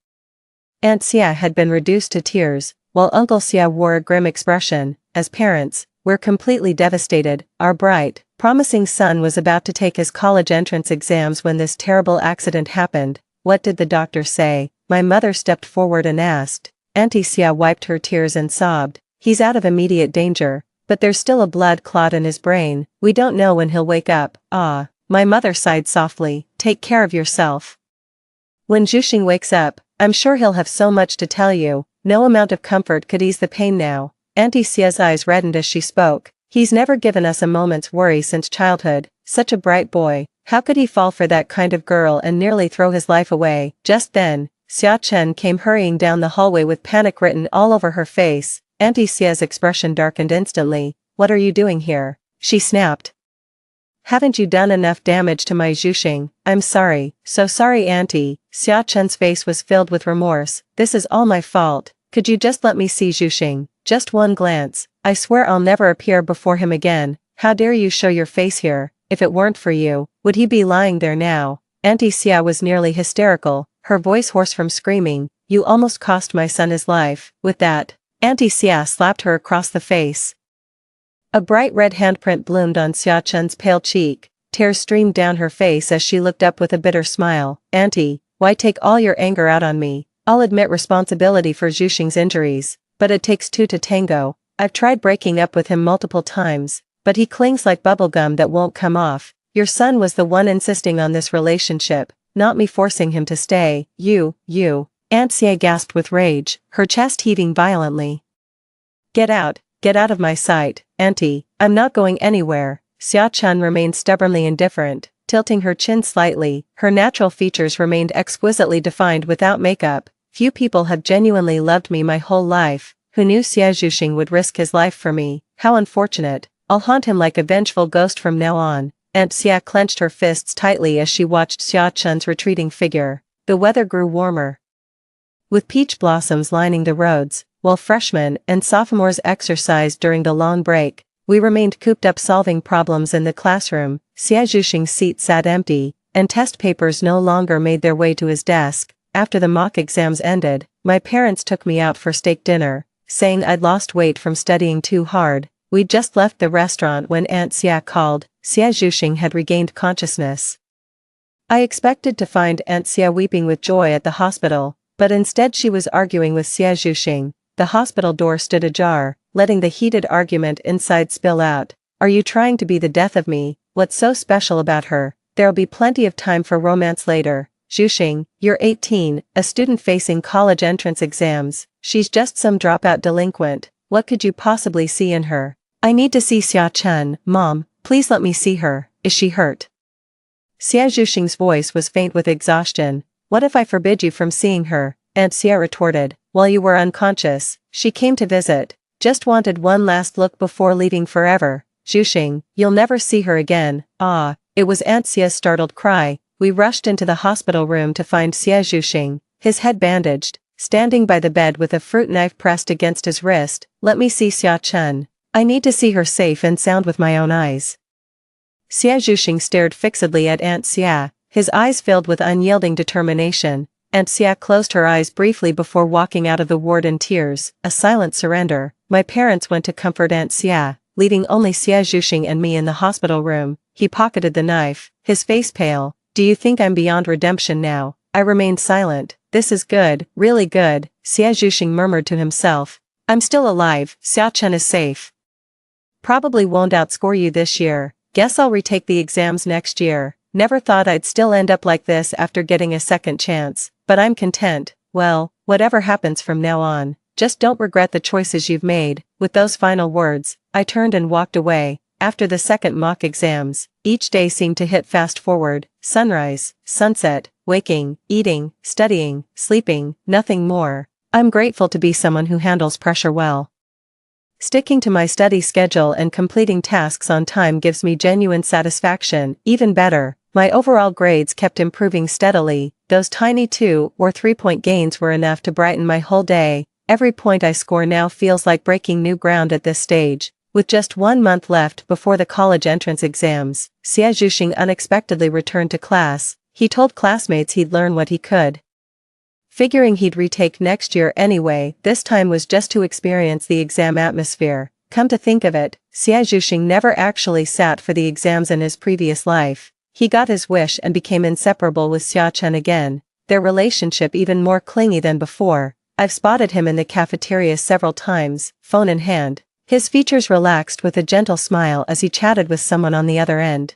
Aunt Xia had been reduced to tears, while Uncle Xia wore a grim expression. As parents, we're completely devastated. Our bright, promising son was about to take his college entrance exams when this terrible accident happened. What did the doctor say? My mother stepped forward and asked. Auntie Xia wiped her tears and sobbed. He's out of immediate danger, but there's still a blood clot in his brain. We don't know when he'll wake up. Ah. My mother sighed softly. Take care of yourself. When Zhuxing wakes up, I'm sure he'll have so much to tell you. No amount of comfort could ease the pain now. Auntie Xia's eyes reddened as she spoke. He's never given us a moment's worry since childhood. Such a bright boy. How could he fall for that kind of girl and nearly throw his life away? Just then, Xia Chen came hurrying down the hallway with panic written all over her face. Auntie Xia's expression darkened instantly. What are you doing here? She snapped. Haven't you done enough damage to my Zhuxing? I'm sorry, so sorry Auntie. Xia Chen's face was filled with remorse. This is all my fault. Could you just let me see Zhuxing? Just one glance. I swear I'll never appear before him again. How dare you show your face here? If it weren't for you, would he be lying there now? Auntie Xia was nearly hysterical, her voice hoarse from screaming. You almost cost my son his life. With that, Auntie Xia slapped her across the face. A bright red handprint bloomed on Xia Chen's pale cheek. Tears streamed down her face as she looked up with a bitter smile. Auntie, why take all your anger out on me? I'll admit responsibility for Zhuxing's injuries, but it takes two to tango. I've tried breaking up with him multiple times, but he clings like bubblegum that won't come off. Your son was the one insisting on this relationship, not me forcing him to stay. You. Aunt Xia gasped with rage, her chest heaving violently. Get out of my sight, Auntie, I'm not going anywhere. Xia Chen remained stubbornly indifferent, tilting her chin slightly. Her natural features remained exquisitely defined without makeup. Few people have genuinely loved me my whole life. Who knew Xia Zhuxing would risk his life for me? How unfortunate. I'll haunt him like a vengeful ghost from now on. Aunt Xia clenched her fists tightly as she watched Xia Chen's retreating figure. The weather grew warmer, with peach blossoms lining the roads. While freshmen and sophomores exercised during the long break, we remained cooped up solving problems in the classroom. Xia Zhuxing's seat sat empty, and test papers no longer made their way to his desk. After the mock exams ended, my parents took me out for steak dinner, saying I'd lost weight from studying too hard. We'd just left the restaurant when Aunt Xia called. Xia Zhuxing had regained consciousness. I expected to find Aunt Xia weeping with joy at the hospital, but instead she was arguing with Xia Zhuxing. The hospital door stood ajar, letting the heated argument inside spill out. Are you trying to be the death of me? What's so special about her? There'll be plenty of time for romance later. Zhuxing, you're 18, a student facing college entrance exams. She's just some dropout delinquent. What could you possibly see in her? I need to see Xia Chen. Mom, please let me see her. Is she hurt? Xia Zhuxing's voice was faint with exhaustion. What if I forbid you from seeing her? Aunt Xia retorted. While you were unconscious, she came to visit. Just wanted one last look before leaving forever. Zhuxing, you'll never see her again. Ah, it was Aunt Xia's startled cry. We rushed into the hospital room to find Xia Zhuxing, his head bandaged, standing by the bed with a fruit knife pressed against his wrist. Let me see Xia Chen. I need to see her safe and sound with my own eyes. Xia Zhuxing stared fixedly at Aunt Xia, his eyes filled with unyielding determination. Aunt Xia closed her eyes briefly before walking out of the ward in tears, a silent surrender. My parents went to comfort Aunt Xia, leaving only Xia Zhuxing and me in the hospital room. He pocketed the knife, his face pale. Do you think I'm beyond redemption now? I remained silent. This is good, really good, Xia Zhuxing murmured to himself. I'm still alive, Xia Chen is safe. Probably won't outscore you this year. Guess I'll retake the exams next year. Never thought I'd still end up like this after getting a second chance, but I'm content. Well, whatever happens from now on, just don't regret the choices you've made. With those final words, I turned and walked away. After the second mock exams, each day seemed to hit fast forward. Sunrise, sunset, waking, eating, studying, sleeping, nothing more. I'm grateful to be someone who handles pressure well. Sticking to my study schedule and completing tasks on time gives me genuine satisfaction. Even better, my overall grades kept improving steadily. Those tiny 2 or 3 point gains were enough to brighten my whole day. Every point I score now feels like breaking new ground at this stage. With just 1 month left before the college entrance exams, Xia Zhuxing unexpectedly returned to class. He told classmates he'd learn what he could, figuring he'd retake next year anyway. This time was just to experience the exam atmosphere. Come to think of it, Xia Zhuxing never actually sat for the exams in his previous life. He got his wish and became inseparable with Xia Chen again, their relationship even more clingy than before. I've spotted him in the cafeteria several times, phone in hand. His features relaxed with a gentle smile as he chatted with someone on the other end.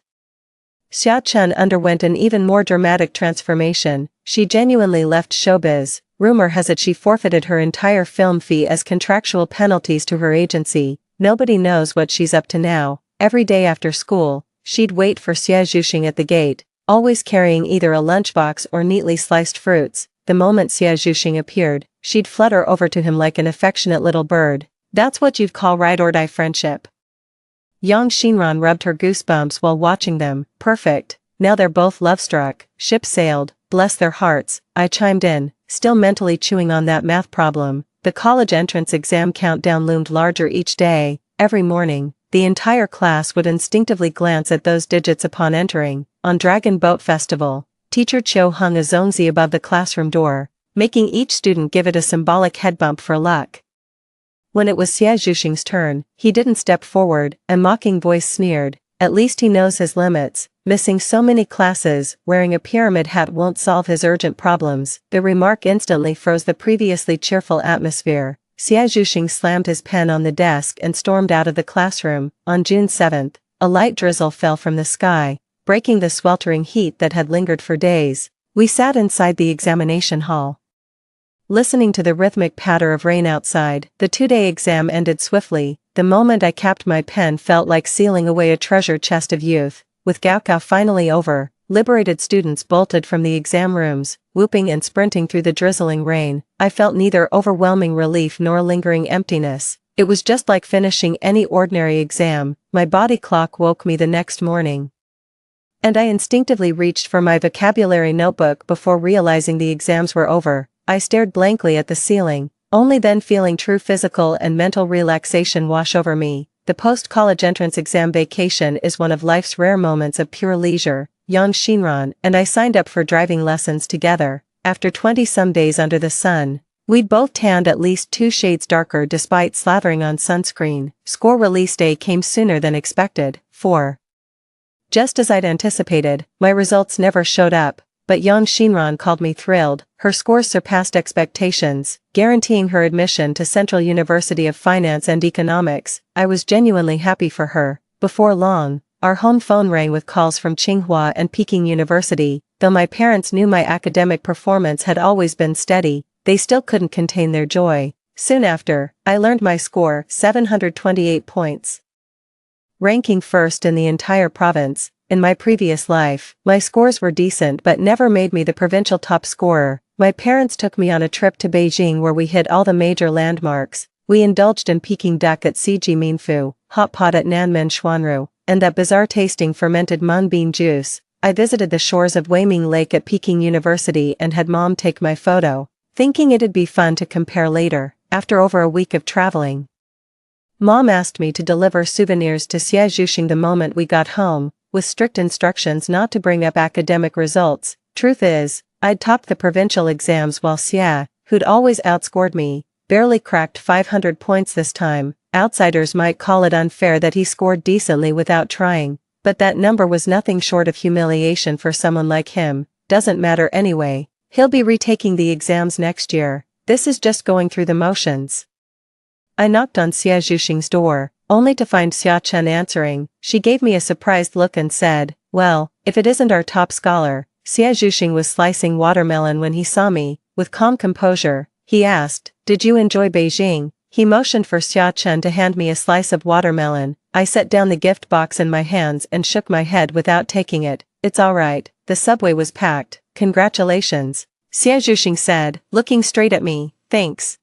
Xia Chen underwent an even more dramatic transformation. She genuinely left showbiz. Rumor has it she forfeited her entire film fee as contractual penalties to her agency. Nobody knows what she's up to now. Every day after school, she'd wait for Xia Zhuxing at the gate, always carrying either a lunchbox or neatly sliced fruits. The moment Xia Zhuxing appeared, she'd flutter over to him like an affectionate little bird. That's what you'd call ride-or-die friendship. Yang Xinran rubbed her goosebumps while watching them. Perfect. Now they're both love-struck. Ship sailed. Bless their hearts, I chimed in, still mentally chewing on that math problem. The college entrance exam countdown loomed larger each day. Every morning, the entire class would instinctively glance at those digits upon entering. On Dragon Boat Festival, Teacher Chiu hung a zongzi above the classroom door, making each student give it a symbolic head bump for luck. When it was Xia Zhuxing's turn, he didn't step forward, a mocking voice sneered, at least he knows his limits, missing so many classes, wearing a pyramid hat won't solve his urgent problems. The remark instantly froze the previously cheerful atmosphere. Xia Zhuxing slammed his pen on the desk and stormed out of the classroom. On June 7th, a light drizzle fell from the sky, breaking the sweltering heat that had lingered for days. We sat inside the examination hall, listening to the rhythmic patter of rain outside. The two-day exam ended swiftly. The moment I capped my pen felt like sealing away a treasure chest of youth. With Gaokao finally over, liberated students bolted from the exam rooms, whooping and sprinting through the drizzling rain. I felt neither overwhelming relief nor lingering emptiness. It was just like finishing any ordinary exam. My body clock woke me the next morning, and I instinctively reached for my vocabulary notebook before realizing the exams were over. I stared blankly at the ceiling, only then feeling true physical and mental relaxation wash over me. The post-college entrance exam vacation is one of life's rare moments of pure leisure. Yang Xinran and I signed up for driving lessons together. After 20-some days under the sun, we'd both tanned at least 2 shades darker despite slathering on sunscreen. Score release day came sooner than expected. 4. Just as I'd anticipated, my results never showed up, but Yang Xinran called me thrilled. Her scores surpassed expectations, guaranteeing her admission to Central University of Finance and Economics. I was genuinely happy for her. Before long, our home phone rang with calls from Tsinghua and Peking University. Though my parents knew my academic performance had always been steady, they still couldn't contain their joy. Soon after, I learned my score, 728 points, ranking first in the entire province. In my previous life, my scores were decent but never made me the provincial top scorer. My parents took me on a trip to Beijing where we hit all the major landmarks. We indulged in Peking duck at Ciji Minfu, hot pot at Nanmen Xuanru, and that bizarre-tasting fermented mung bean juice. I visited the shores of Weiming Lake at Peking University and had Mom take my photo, thinking it'd be fun to compare later. After over a week of traveling, Mom asked me to deliver souvenirs to Xia Zhuxing the moment we got home, with strict instructions not to bring up academic results. Truth is, I'd topped the provincial exams while Xia, who'd always outscored me, barely cracked 500 points this time. Outsiders might call it unfair that he scored decently without trying, but that number was nothing short of humiliation for someone like him. Doesn't matter anyway. He'll be retaking the exams next year. This is just going through the motions. I knocked on Xia Zhuxing's door, only to find Xia Chen answering. She gave me a surprised look and said, "Well, if it isn't our top scholar." Xia Zhuxing was slicing watermelon when he saw me. With calm composure, he asked, "Did you enjoy Beijing?" He motioned for Xia Chen to hand me a slice of watermelon. I set down the gift box in my hands and shook my head without taking it. "It's alright, the subway was packed. Congratulations," Xia Zhuxing said, looking straight at me. "Thanks,"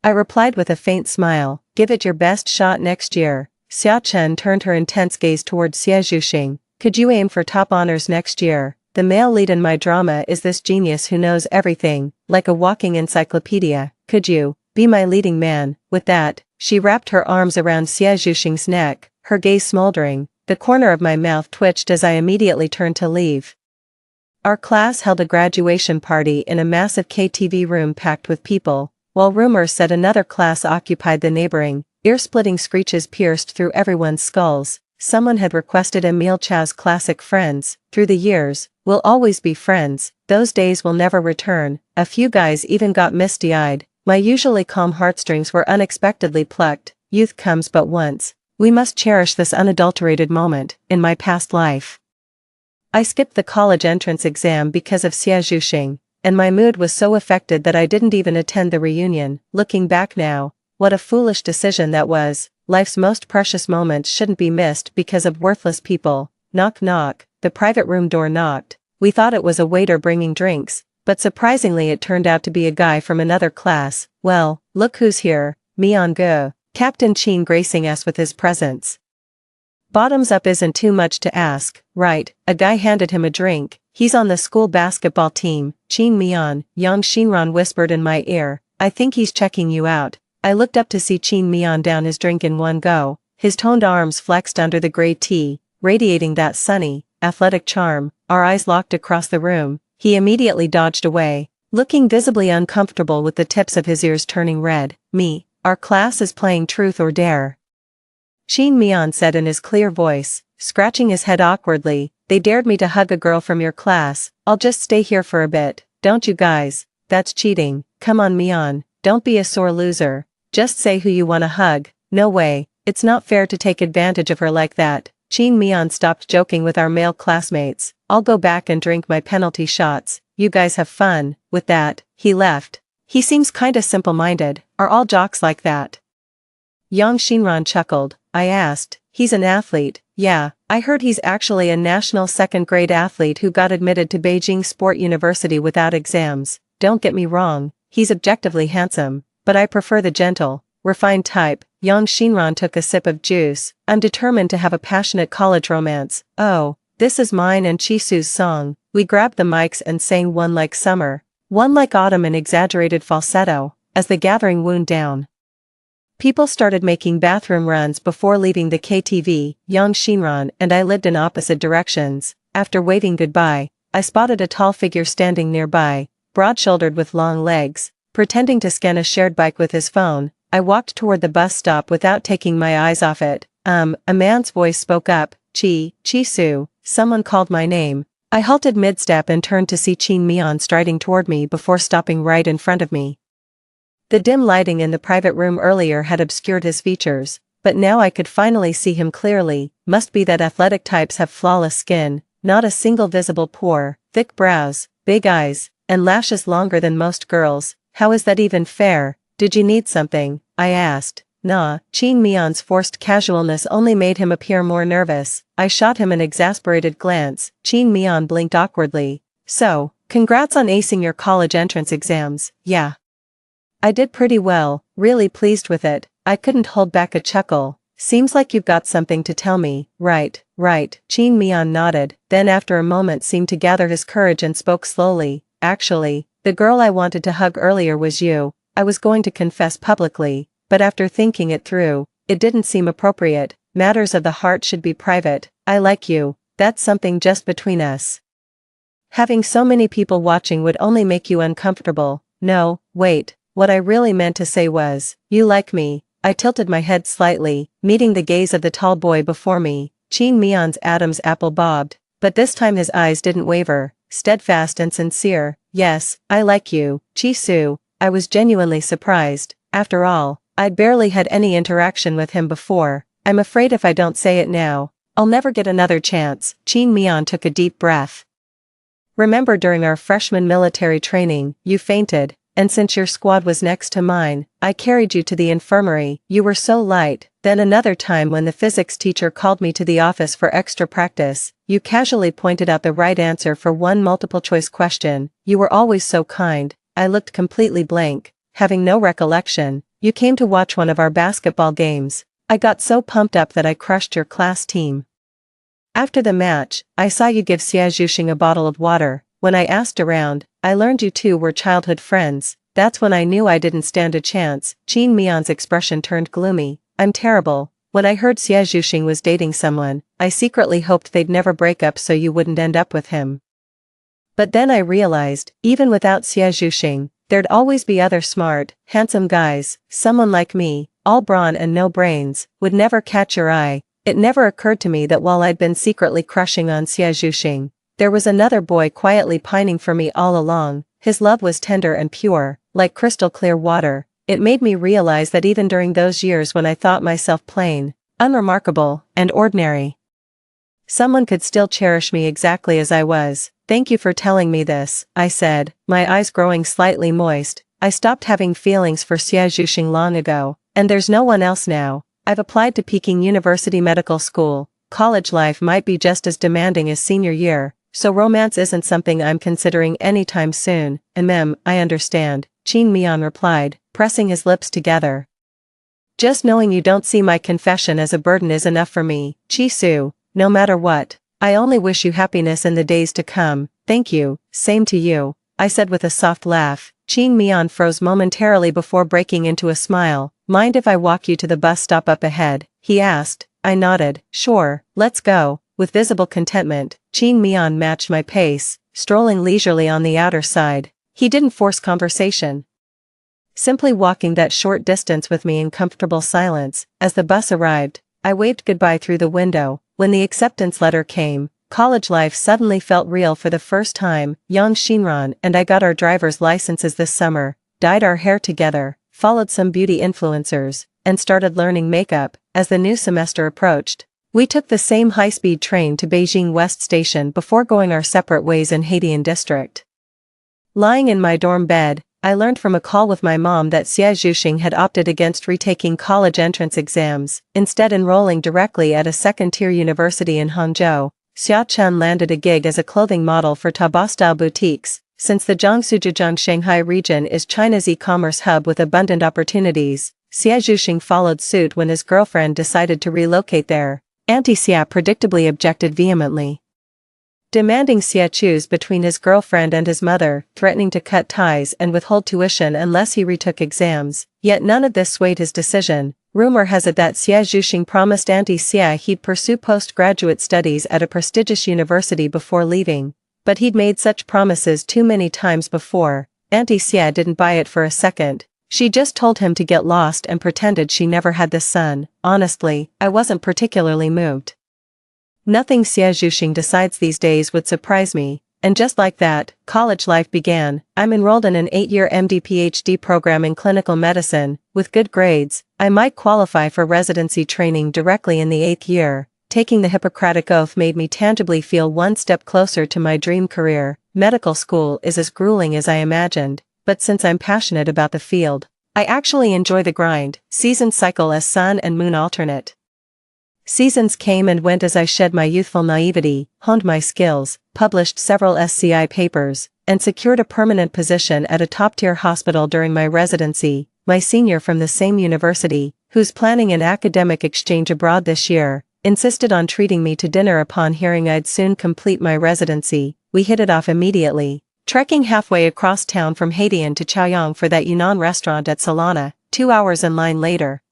I replied with a faint smile. "Give it your best shot next year." Xia Chen turned her intense gaze toward Xia Zhuxing. "Could you aim for top honors next year? The male lead in my drama is this genius who knows everything, like a walking encyclopedia. Could you be my leading man?" With that, she wrapped her arms around Xia Zhuxing's neck, her gaze smoldering. The corner of my mouth twitched as I immediately turned to leave. Our class held a graduation party in a massive KTV room packed with people, while rumors said another class occupied the neighboring. Ear-splitting screeches pierced through everyone's skulls. Someone had requested Emile Chow's classic Friends. Through the years, we'll always be friends. Those days will never return. A few guys even got misty-eyed. My usually calm heartstrings were unexpectedly plucked. Youth comes but once. We must cherish this unadulterated moment. In my past life, I skipped the college entrance exam because of Xia Zhuxing, and my mood was so affected that I didn't even attend the reunion. Looking back now, what a foolish decision that was. life's most precious moments shouldn't be missed because of worthless people. Knock knock, the private room door knocked. We thought it was a waiter bringing drinks, but surprisingly it turned out to be a guy from another class. Well, look who's here, me. Captain Chin gracing us with his presence. Bottoms up isn't too much to ask, right? A guy handed him a drink. He's on the school basketball team. Chin Mian, young Shinran whispered in my ear. I think he's checking you out. I looked up to see Chin Mian down his drink in one go. His toned arms flexed under the gray tee, radiating that sunny, athletic charm. Our eyes locked across the room. He immediately dodged away, looking visibly uncomfortable with the tips of his ears turning red. Me, our class is playing truth or dare. Chin Mian said in his clear voice, scratching his head awkwardly. They dared me to hug a girl from your class. I'll just stay here for a bit, don't you guys? That's cheating. Come on Mian, don't be a sore loser. Just say who you wanna hug. No way, it's not fair to take advantage of her like that. Chin Mian stopped joking with our male classmates. I'll go back and drink my penalty shots. You guys have fun. With that, he left. He seems kinda simple-minded. Are all jocks like that? Yang Shinran chuckled. I asked. He's an athlete. Yeah, I heard he's actually a national second-grade athlete who got admitted to Beijing Sport University without exams. Don't get me wrong, he's objectively handsome, but I prefer the gentle, refined type. Yang Shinran took a sip of juice. I'm determined to have a passionate college romance. Oh, this is mine and Chisu's song. We grabbed the mics and sang one like summer, one like autumn in exaggerated falsetto, as the gathering wound down. People started making bathroom runs before leaving the KTV. Yang Shinran and I lived in opposite directions. After waving goodbye, I spotted a tall figure standing nearby, broad-shouldered with long legs, pretending to scan a shared bike with his phone. I walked toward the bus stop without taking my eyes off it. A man's voice spoke up. Chisu. Someone called my name. I halted mid-step and turned to see Chin Mian striding toward me before stopping right in front of me. The dim lighting in the private room earlier had obscured his features, but now I could finally see him clearly. Must be that athletic types have flawless skin, not a single visible pore, thick brows, big eyes, and lashes longer than most girls. How is that even fair? Did you need something? I asked. Nah. Chin Mian's forced casualness only made him appear more nervous. I shot him an exasperated glance. Chin Mian blinked awkwardly. So, congrats on acing your college entrance exams. Yeah. I did pretty well, really pleased with it. I couldn't hold back a chuckle. Seems like you've got something to tell me. Right. Chin Mian nodded, then after a moment seemed to gather his courage and spoke slowly. Actually, the girl I wanted to hug earlier was you. I was going to confess publicly, but after thinking it through, it didn't seem appropriate. Matters of the heart should be private. I like you. That's something just between us. Having so many people watching would only make you uncomfortable. No, wait. What I really meant to say was, you like me. I tilted my head slightly, meeting the gaze of the tall boy before me. Chin Mian's Adam's apple bobbed, but this time his eyes didn't waver, steadfast and sincere. Yes, I like you, Chisu. I was genuinely surprised. After all, I'd barely had any interaction with him before. I'm afraid if I don't say it now, I'll never get another chance. Chin Mian took a deep breath. Remember during our freshman military training, you fainted. And since your squad was next to mine, I carried you to the infirmary. You were so light. Then another time when the physics teacher called me to the office for extra practice, you casually pointed out the right answer for one multiple-choice question. You were always so kind. I looked completely blank, having no recollection. You came to watch one of our basketball games. I got so pumped up that I crushed your class team. After the match, I saw you give Xia Zhuxing a bottle of water. When I asked around, I learned you two were childhood friends. That's when I knew I didn't stand a chance. Chin Mian's expression turned gloomy. I'm terrible. When I heard Xia Zhuxing was dating someone, I secretly hoped they'd never break up so you wouldn't end up with him. But then I realized, even without Xia Zhuxing, there'd always be other smart, handsome guys. Someone like me, all brawn and no brains, would never catch your eye. It never occurred to me that while I'd been secretly crushing on Xia Zhuxing, there was another boy quietly pining for me all along. His love was tender and pure, like crystal clear water. It made me realize that even during those years when I thought myself plain, unremarkable, and ordinary, someone could still cherish me exactly as I was. Thank you for telling me this, I said, my eyes growing slightly moist. I stopped having feelings for Xia Zhuxing long ago, and there's no one else now. I've applied to Peking University Medical School. College life might be just as demanding as senior year, so romance isn't something I'm considering anytime soon, and I understand, Qin Mian replied, pressing his lips together. Just knowing you don't see my confession as a burden is enough for me, Chi Su, no matter what. I only wish you happiness in the days to come. Thank you, same to you, I said with a soft laugh. Qin Mian froze momentarily before breaking into a smile. Mind if I walk you to the bus stop up ahead? He asked. I nodded. Sure, let's go. With visible contentment, Qin Mian matched my pace, strolling leisurely on the outer side. He didn't force conversation, simply walking that short distance with me in comfortable silence. As the bus arrived, I waved goodbye through the window. When the acceptance letter came, college life suddenly felt real for the first time. Yang Xinran and I got our driver's licenses this summer, dyed our hair together, followed some beauty influencers, and started learning makeup. As the new semester approached, we took the same high-speed train to Beijing West Station before going our separate ways in Haidian District. Lying in my dorm bed, I learned from a call with my mom that Xie Zhuxing had opted against retaking college entrance exams, instead enrolling directly at a second-tier university in Hangzhou. Xia Chen landed a gig as a clothing model for Taobao-style boutiques. Since the Jiangsu-Zhejiang-Shanghai region is China's e-commerce hub with abundant opportunities, Xie Zhuxing followed suit when his girlfriend decided to relocate there. Auntie Xia predictably objected vehemently, demanding Xie choose between his girlfriend and his mother, threatening to cut ties and withhold tuition unless he retook exams. Yet none of this swayed his decision. Rumor has it that Xie Zhuxing promised Auntie Xia he'd pursue postgraduate studies at a prestigious university before leaving, but he'd made such promises too many times before. Auntie Xia didn't buy it for a second. She just told him to get lost and pretended she never had the son. Honestly, I wasn't particularly moved. Nothing Xie Zhuxing decides these days would surprise me, and just like that, college life began. I'm enrolled in an 8-year MD-PhD program in clinical medicine. With good grades, I might qualify for residency training directly in the 8th year. Taking the Hippocratic Oath made me tangibly feel one step closer to my dream career. Medical school is as grueling as I imagined, but since I'm passionate about the field, I actually enjoy the grind. Seasons cycle as sun and moon alternate. Seasons came and went as I shed my youthful naivety, honed my skills, published several SCI papers, and secured a permanent position at a top-tier hospital during my residency. My senior from the same university, who's planning an academic exchange abroad this year, insisted on treating me to dinner upon hearing I'd soon complete my residency. We hit it off immediately, trekking halfway across town from Haidian to Chaoyang for that Yunnan restaurant at Solana. 2 hours in line later,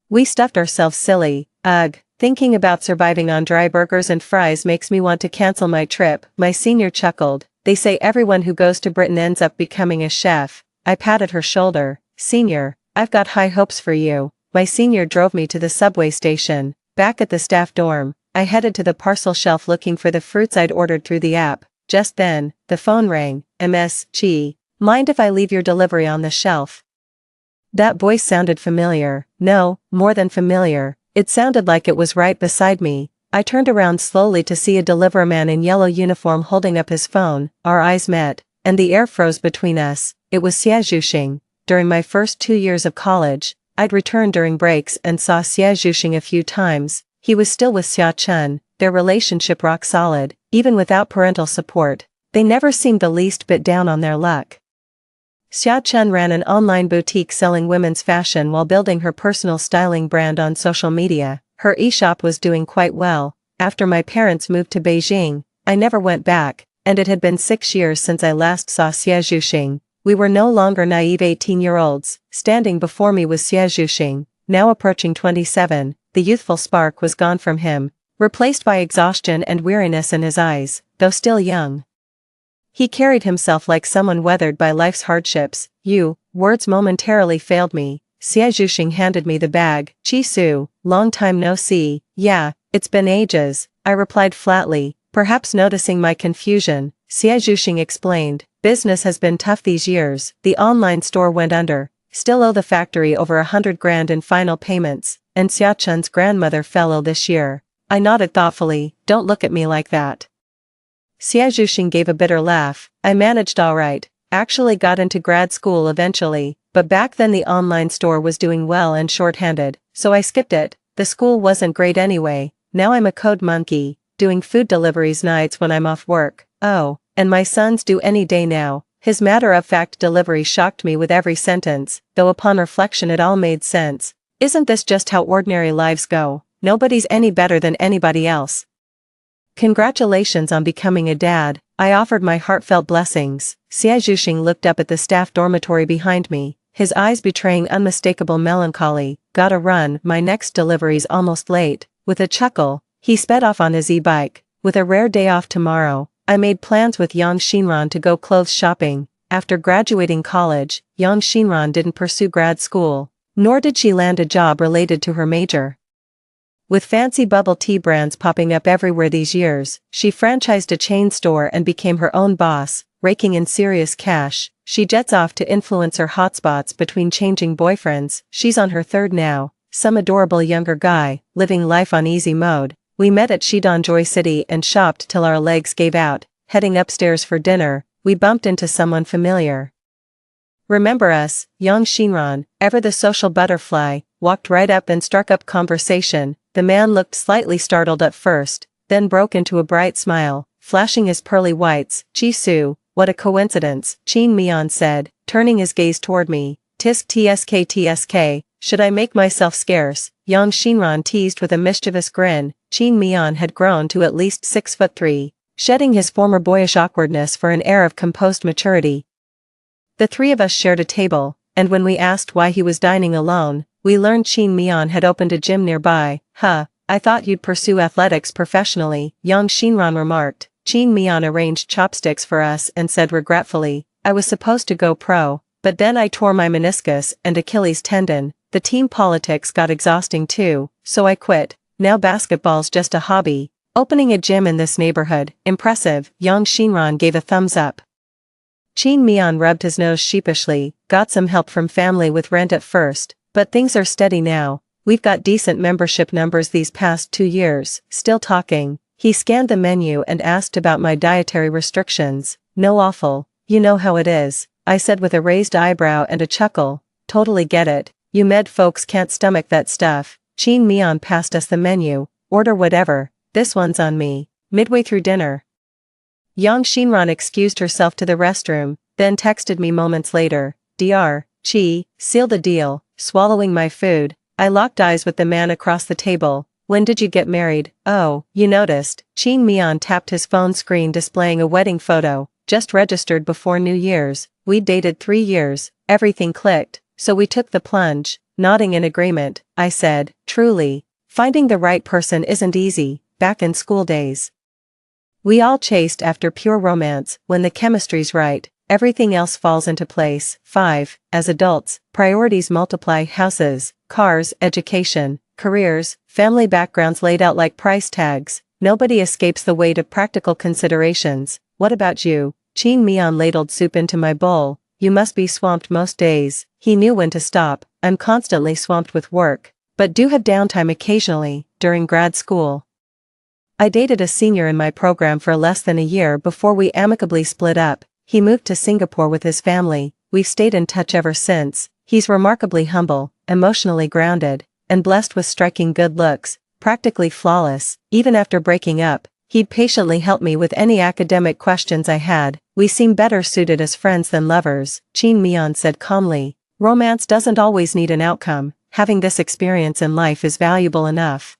we stuffed ourselves silly. Ugh, thinking about surviving on dry burgers and fries makes me want to cancel my trip. My senior chuckled. They say everyone who goes to Britain ends up becoming a chef. I patted her shoulder. Senior, I've got high hopes for you. My senior drove me to the subway station. Back at the staff dorm, I headed to the parcel shelf looking for the fruits I'd ordered through the app. Just then, the phone rang. Ms. Chi, mind if I leave your delivery on the shelf? That voice sounded familiar. No, more than familiar. It sounded like it was right beside me. I turned around slowly to see a deliverman in yellow uniform holding up his phone. Our eyes met, and the air froze between us. It was Xie Zhuxing. During my first 2 years of college, I'd returned during breaks and saw Xie Zhuxing a few times. He was still with Xia Chen, their relationship rock solid, even without parental support. They never seemed the least bit down on their luck. Xia Chen ran an online boutique selling women's fashion while building her personal styling brand on social media. Her e-shop was doing quite well. After my parents moved to Beijing, I never went back, and it had been 6 years since I last saw Xie Zhuxing. We were no longer naive 18-year-olds. Standing before me was Xie Zhuxing, now approaching 27. The youthful spark was gone from him, replaced by exhaustion and weariness in his eyes, though still young. He carried himself like someone weathered by life's hardships. Words momentarily failed me. Xie Zhuxing handed me the bag. Chi Su, long time no see. Yeah, it's been ages, I replied flatly, perhaps noticing my confusion. Xie Zhuxing explained, business has been tough these years. The online store went under. Still owe the factory over 100 grand in final payments, and Xia Chen's grandmother fell ill this year. I nodded thoughtfully. Don't look at me like that. Xie Zhuxing gave a bitter laugh. I managed all right. Actually got into grad school eventually. but back then the online store was doing well and shorthanded, so I skipped it. The school wasn't great anyway. Now I'm a code monkey, doing food deliveries nights when I'm off work. Oh, and my sons do any day now. His matter-of-fact delivery shocked me with every sentence, though upon reflection it all made sense. Isn't this just how ordinary lives go? Nobody's any better than anybody else. Congratulations on becoming a dad, I offered my heartfelt blessings. Xia Zhuxing looked up at the staff dormitory behind me, his eyes betraying unmistakable melancholy. Gotta run, my next delivery's almost late. With a chuckle, he sped off on his e-bike. With a rare day off tomorrow, I made plans with Yang Xinran to go clothes shopping. After graduating college, Yang Xinran didn't pursue grad school, nor did she land a job related to her major. With fancy bubble tea brands popping up everywhere these years, she franchised a chain store and became her own boss, raking in serious cash. She jets off to influencer hotspots between changing boyfriends. She's on her third now, some adorable younger guy, living life on easy mode. We met at Shidong Joy City and shopped till our legs gave out. Heading upstairs for dinner, we bumped into someone familiar. Remember us, Yang Xinran, ever the social butterfly, walked right up and struck up conversation. The man looked slightly startled at first, then broke into a bright smile, flashing his pearly whites. Jisoo, what a coincidence, Qin Mian said, turning his gaze toward me. Tisk tsk, should I make myself scarce? Yang Xinran teased with a mischievous grin. Qin Mian had grown to at least 6'3", shedding his former boyish awkwardness for an air of composed maturity. The three of us shared a table, and when we asked why he was dining alone, we learned Qin Mian had opened a gym nearby. Huh, I thought you'd pursue athletics professionally, Yang Xinran remarked. Qin Mian arranged chopsticks for us and said regretfully, I was supposed to go pro, but then I tore my meniscus and Achilles tendon. The team politics got exhausting too, so I quit. Now basketball's just a hobby. Opening a gym in this neighborhood, impressive, Yang Xinran gave a thumbs up. Qin Mian rubbed his nose sheepishly, got some help from family with rent at first, but things are steady now. We've got decent membership numbers these past 2 years. Still talking. He scanned the menu and asked about my dietary restrictions. No awful, you know how it is, I said with a raised eyebrow and a chuckle. Totally get it, you med folks can't stomach that stuff. Qin Mian passed us the menu. Order whatever, this one's on me. Midway through dinner, Yang Xinran excused herself to the restroom, then texted me moments later. Dr. Chi, seal the deal. Swallowing my food, I locked eyes with the man across the table. When did you get married? Oh, you noticed. Qin Mian tapped his phone screen displaying a wedding photo, just registered before New Year's. We'd dated 3 years, everything clicked, so we took the plunge. Nodding in agreement, I said, truly, finding the right person isn't easy. Back in school days, we all chased after pure romance. When the chemistry's right, everything else falls into place. 5. As adults, priorities multiply. Houses, cars, education, careers, family backgrounds laid out like price tags. Nobody escapes the weight of practical considerations. What about you? Qin Mian ladled soup into my bowl. You must be swamped most days. He knew when to stop. I'm constantly swamped with work, but do have downtime occasionally, during grad school. I dated a senior in my program for less than a year before we amicably split up. He moved to Singapore with his family. We've stayed in touch ever since. He's remarkably humble, emotionally grounded, and blessed with striking good looks, practically flawless. Even after breaking up, he'd patiently help me with any academic questions I had. We seem better suited as friends than lovers, Qin Mian said calmly. Romance doesn't always need an outcome. Having this experience in life is valuable enough.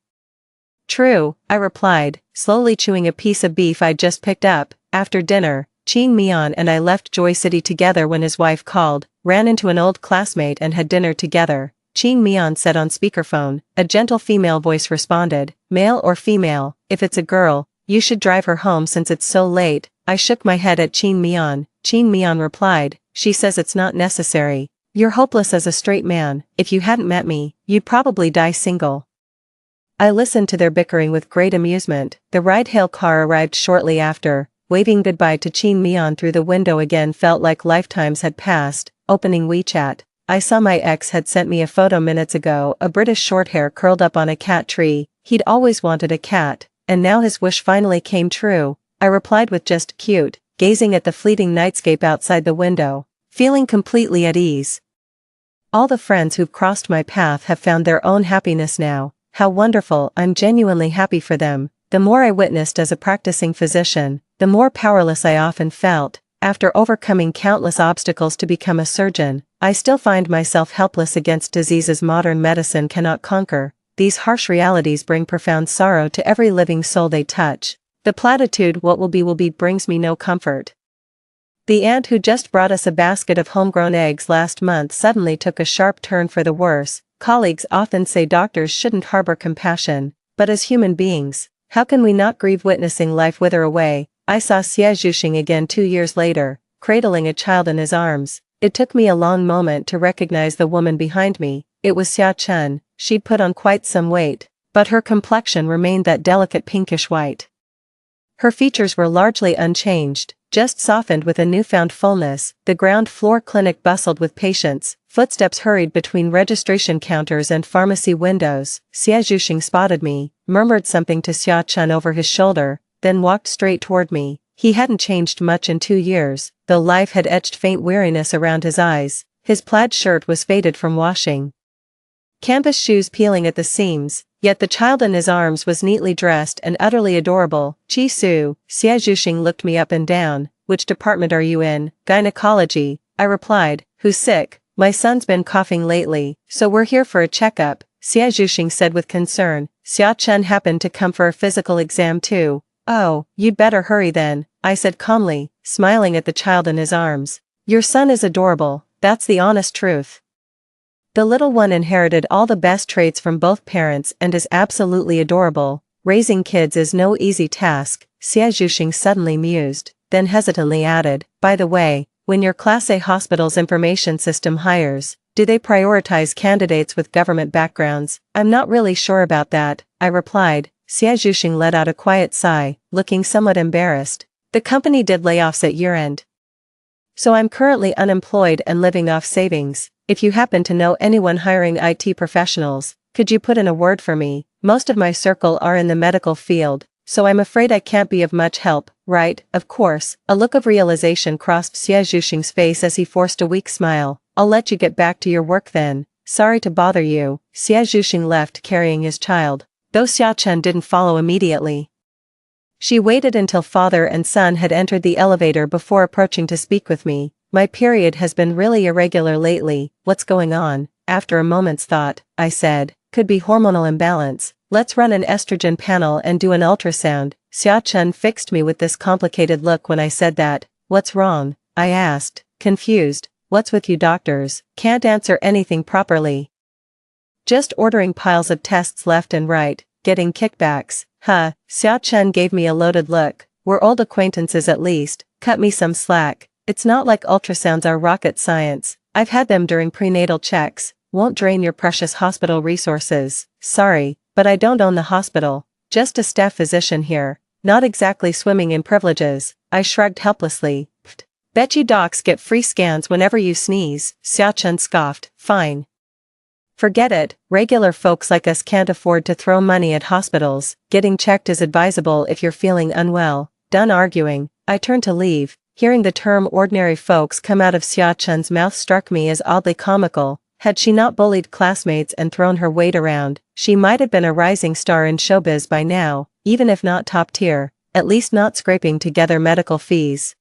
True, I replied, slowly chewing a piece of beef I'd just picked up. After dinner, Qin Mian and I left Joy City together when his wife called, ran into an old classmate and had dinner together. Qin Mian said on speakerphone. A gentle female voice responded, male or female, if it's a girl, you should drive her home since it's so late. I shook my head at Qin Mian. Qin Mian replied, she says it's not necessary. You're hopeless as a straight man. If you hadn't met me, you'd probably die single. I listened to their bickering with great amusement. The ride-hail car arrived shortly after. Waving goodbye to Qin Mian through the window again felt like lifetimes had passed. Opening WeChat, I saw my ex had sent me a photo minutes ago, a British shorthair curled up on a cat tree. He'd always wanted a cat, and now his wish finally came true. I replied with just cute, gazing at the fleeting nightscape outside the window, feeling completely at ease. All the friends who've crossed my path have found their own happiness now. How wonderful, I'm genuinely happy for them. The more I witnessed as a practicing physician, the more powerless I often felt. After overcoming countless obstacles to become a surgeon, I still find myself helpless against diseases modern medicine cannot conquer. These harsh realities bring profound sorrow to every living soul they touch. The platitude "what will be" brings me no comfort. The aunt who just brought us a basket of homegrown eggs last month suddenly took a sharp turn for the worse. Colleagues often say doctors shouldn't harbor compassion, but as human beings, how can we not grieve witnessing life wither away? I saw Xie Zhuxing again 2 years later, cradling a child in his arms. It took me a long moment to recognize the woman behind me. It was Xia Chen. She'd put on quite some weight, but her complexion remained that delicate pinkish white. Her features were largely unchanged, just softened with a newfound fullness. The ground floor clinic bustled with patients, footsteps hurried between registration counters and pharmacy windows. Xie Zhuxing spotted me, murmured something to Xia Chen over his shoulder, then walked straight toward me. He hadn't changed much in 2 years, though life had etched faint weariness around his eyes. His plaid shirt was faded from washing, canvas shoes peeling at the seams, yet the child in his arms was neatly dressed and utterly adorable. "Chi Su," Xie Zhuxing looked me up and down. "Which department are you in?" "Gynecology," I replied. "Who's sick?" "My son's been coughing lately, so we're here for a checkup," Xie Zhuxing said with concern. Xia Chen happened to come for a physical exam too. "Oh, you'd better hurry then," I said calmly, smiling at the child in his arms. "Your son is adorable, that's the honest truth. The little one inherited all the best traits from both parents and is absolutely adorable. Raising kids is no easy task," Xie Zhuxing suddenly mused, then hesitantly added, "By the way, when your Class A hospital's information system hires, do they prioritize candidates with government backgrounds?" "I'm not really sure about that," I replied. Xie Zhuxing let out a quiet sigh, looking somewhat embarrassed. "The company did layoffs at year-end, so I'm currently unemployed and living off savings. If you happen to know anyone hiring IT professionals, could you put in a word for me? Most of my circle are in the medical field, so I'm afraid I can't be of much help." "Right, of course." A look of realization crossed Xie Zhuxing's face as he forced a weak smile. "I'll let you get back to your work then. Sorry to bother you." Xie Zhuxing left carrying his child, though Xia Chen didn't follow immediately. She waited until father and son had entered the elevator before approaching to speak with me. "My period has been really irregular lately, what's going on?" After a moment's thought, I said, "Could be hormonal imbalance. Let's run an estrogen panel and do an ultrasound." Xia Chen fixed me with this complicated look when I said that. "What's wrong?" I asked, confused. "What's with you doctors? Can't answer anything properly. Just ordering piles of tests left and right, getting kickbacks." "Huh," Xia Chen gave me a loaded look. "We're old acquaintances at least, cut me some slack. It's not like ultrasounds are rocket science. I've had them during prenatal checks. Won't drain your precious hospital resources." "Sorry, but I don't own the hospital. Just a staff physician here. Not exactly swimming in privileges." I shrugged helplessly. "Pfft. Bet you docs get free scans whenever you sneeze," Xia Chen scoffed. "Fine. Forget it, regular folks like us can't afford to throw money at hospitals. Getting checked is advisable if you're feeling unwell." Done arguing, I turned to leave. Hearing the term ordinary folks come out of Xia Chen's mouth struck me as oddly comical. Had she not bullied classmates and thrown her weight around, she might have been a rising star in showbiz by now, even if not top tier, at least not scraping together medical fees.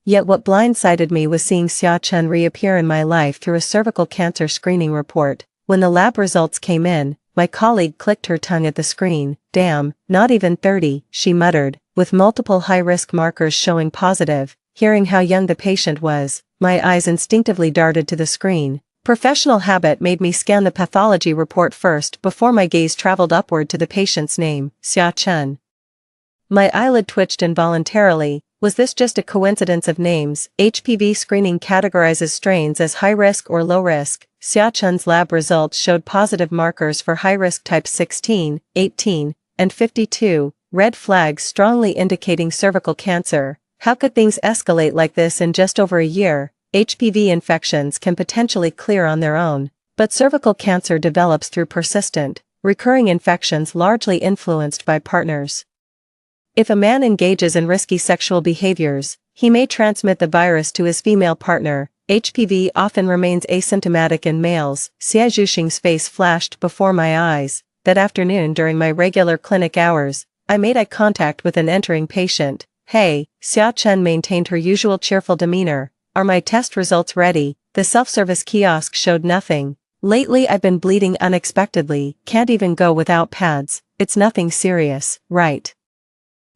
Yet what blindsided me was seeing Xia Chen reappear in my life through a cervical cancer screening report. When the lab results came in, my colleague clicked her tongue at the screen. "Damn, not even 30, she muttered, with multiple high-risk markers showing positive. Hearing how young the patient was, my eyes instinctively darted to the screen. Professional habit made me scan the pathology report first before my gaze traveled upward to the patient's name, Xia Chen. My eyelid twitched involuntarily. Was this just a coincidence of names? HPV screening categorizes strains as high risk or low risk. Xia Chen's lab results showed positive markers for high risk types 16, 18, and 52, red flags strongly indicating cervical cancer. How could things escalate like this in just over a year? HPV infections can potentially clear on their own, but cervical cancer develops through persistent, recurring infections largely influenced by partners. If a man engages in risky sexual behaviors, he may transmit the virus to his female partner. HPV often remains asymptomatic in males. Xia Zhuxing's face flashed before my eyes. That afternoon during my regular clinic hours, I made eye contact with an entering patient. Hey, Xia Chen maintained her usual cheerful demeanor. Are my test results ready? The self-service kiosk showed nothing. Lately I've been bleeding unexpectedly, can't even go without pads. It's nothing serious, right?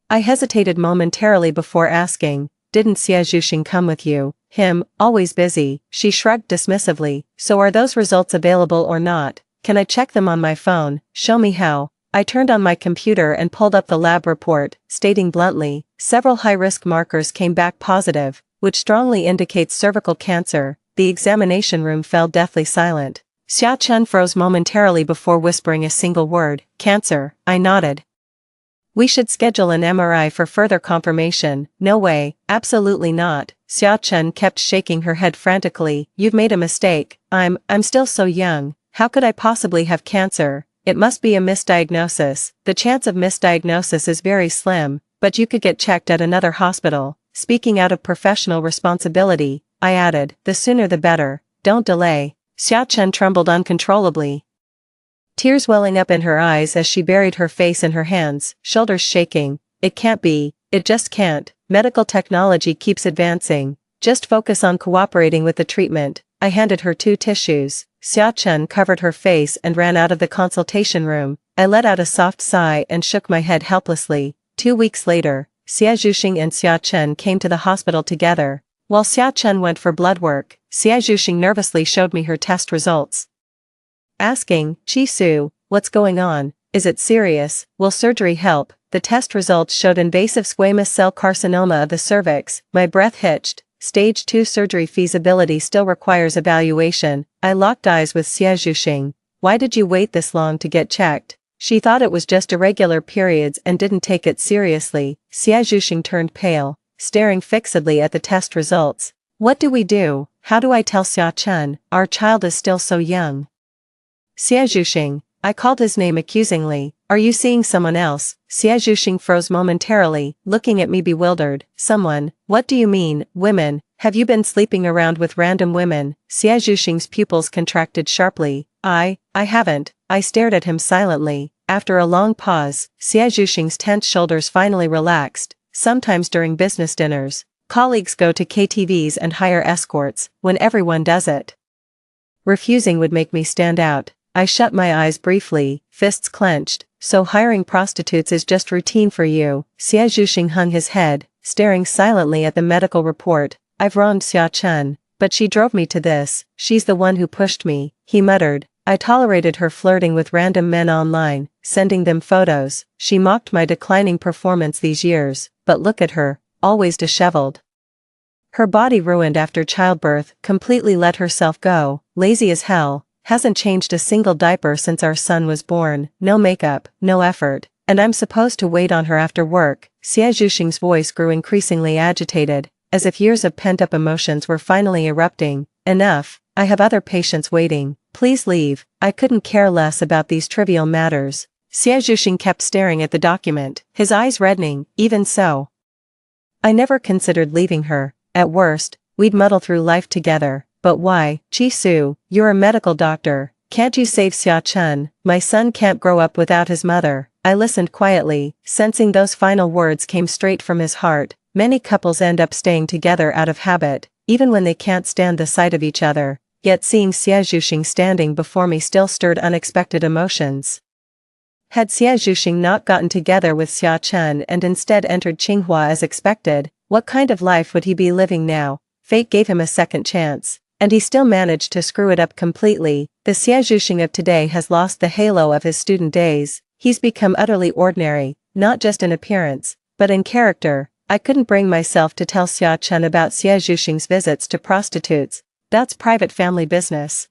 I hesitated momentarily before asking, didn't Xia Zhuxing come with you? Him, always busy. She shrugged dismissively. So are those results available or not? Can I check them on my phone? Show me how. I turned on my computer and pulled up the lab report, stating bluntly, several high-risk markers came back positive, which strongly indicates cervical cancer. The examination room fell deathly silent. Xia Chen froze momentarily before whispering a single word, cancer. I nodded. We should schedule an MRI for further confirmation. No way, absolutely not. Xia Chen kept shaking her head frantically. You've made a mistake. I'm still so young. How could I possibly have cancer? It must be a misdiagnosis. The chance of misdiagnosis is very slim, but you could get checked at another hospital. Speaking out of professional responsibility, I added, the sooner the better. Don't delay. Xia Chen trembled uncontrollably, tears welling up in her eyes as she buried her face in her hands, shoulders shaking. It can't be. It just can't. Medical technology keeps advancing. Just focus on cooperating with the treatment. I handed her 2 tissues. Xia Chen covered her face and ran out of the consultation room. I let out a soft sigh and shook my head helplessly. 2 weeks later, Xia Zhuxing and Xia Chen came to the hospital together. While Xia Chen went for blood work, Xia Zhuxing nervously showed me her test results. Asking, Chi Su, what's going on? Is it serious? Will surgery help? The test results showed invasive squamous cell carcinoma of the cervix. My breath hitched. Stage 2 surgery feasibility still requires evaluation. I locked eyes with Xia Zhuxing. Why did you wait this long to get checked? She thought it was just irregular periods and didn't take it seriously. Xia Zhuxing turned pale, staring fixedly at the test results. What do we do? How do I tell Xia Chen? Our child is still so young. Xia Zhuxing, I called his name accusingly. Are you seeing someone else? Xia Zhuxing froze momentarily, looking at me bewildered. Someone? What do you mean, women? Have you been sleeping around with random women? Xia Zhuxing's pupils contracted sharply. I haven't. I stared at him silently. After a long pause, Xia Zhuxing's tense shoulders finally relaxed. Sometimes during business dinners, colleagues go to KTVs and hire escorts, when everyone does it. Refusing would make me stand out. I shut my eyes briefly, fists clenched. So hiring prostitutes is just routine for you? Xia Zhuxing hung his head, staring silently at the medical report. I've wronged Xia Chen, but she drove me to this. She's the one who pushed me, he muttered. I tolerated her flirting with random men online, sending them photos. She mocked my declining performance these years, but look at her, always disheveled. Her body ruined after childbirth, completely let herself go, lazy as hell. Hasn't changed a single diaper since our son was born, no makeup, no effort, and I'm supposed to wait on her after work. Xia Zhuxing's voice grew increasingly agitated, as if years of pent-up emotions were finally erupting. Enough, I have other patients waiting. Please leave. I couldn't care less about these trivial matters. Xia Zhuxing kept staring at the document, his eyes reddening. Even so, I never considered leaving her. At worst, we'd muddle through life together. But why? Chi Su, you're a medical doctor. Can't you save Xia Chen? My son can't grow up without his mother. I listened quietly, sensing those final words came straight from his heart. Many couples end up staying together out of habit, even when they can't stand the sight of each other. Yet seeing Xia Zhuxing standing before me still stirred unexpected emotions. Had Xia Zhuxing not gotten together with Xia Chen and instead entered Tsinghua as expected, what kind of life would he be living now? Fate gave him a second chance. And he still managed to screw it up completely. The Xia Zhuxing of today has lost the halo of his student days. He's become utterly ordinary, not just in appearance, but in character. I couldn't bring myself to tell Xia Chen about Xia Zhuxing's visits to prostitutes. That's private family business.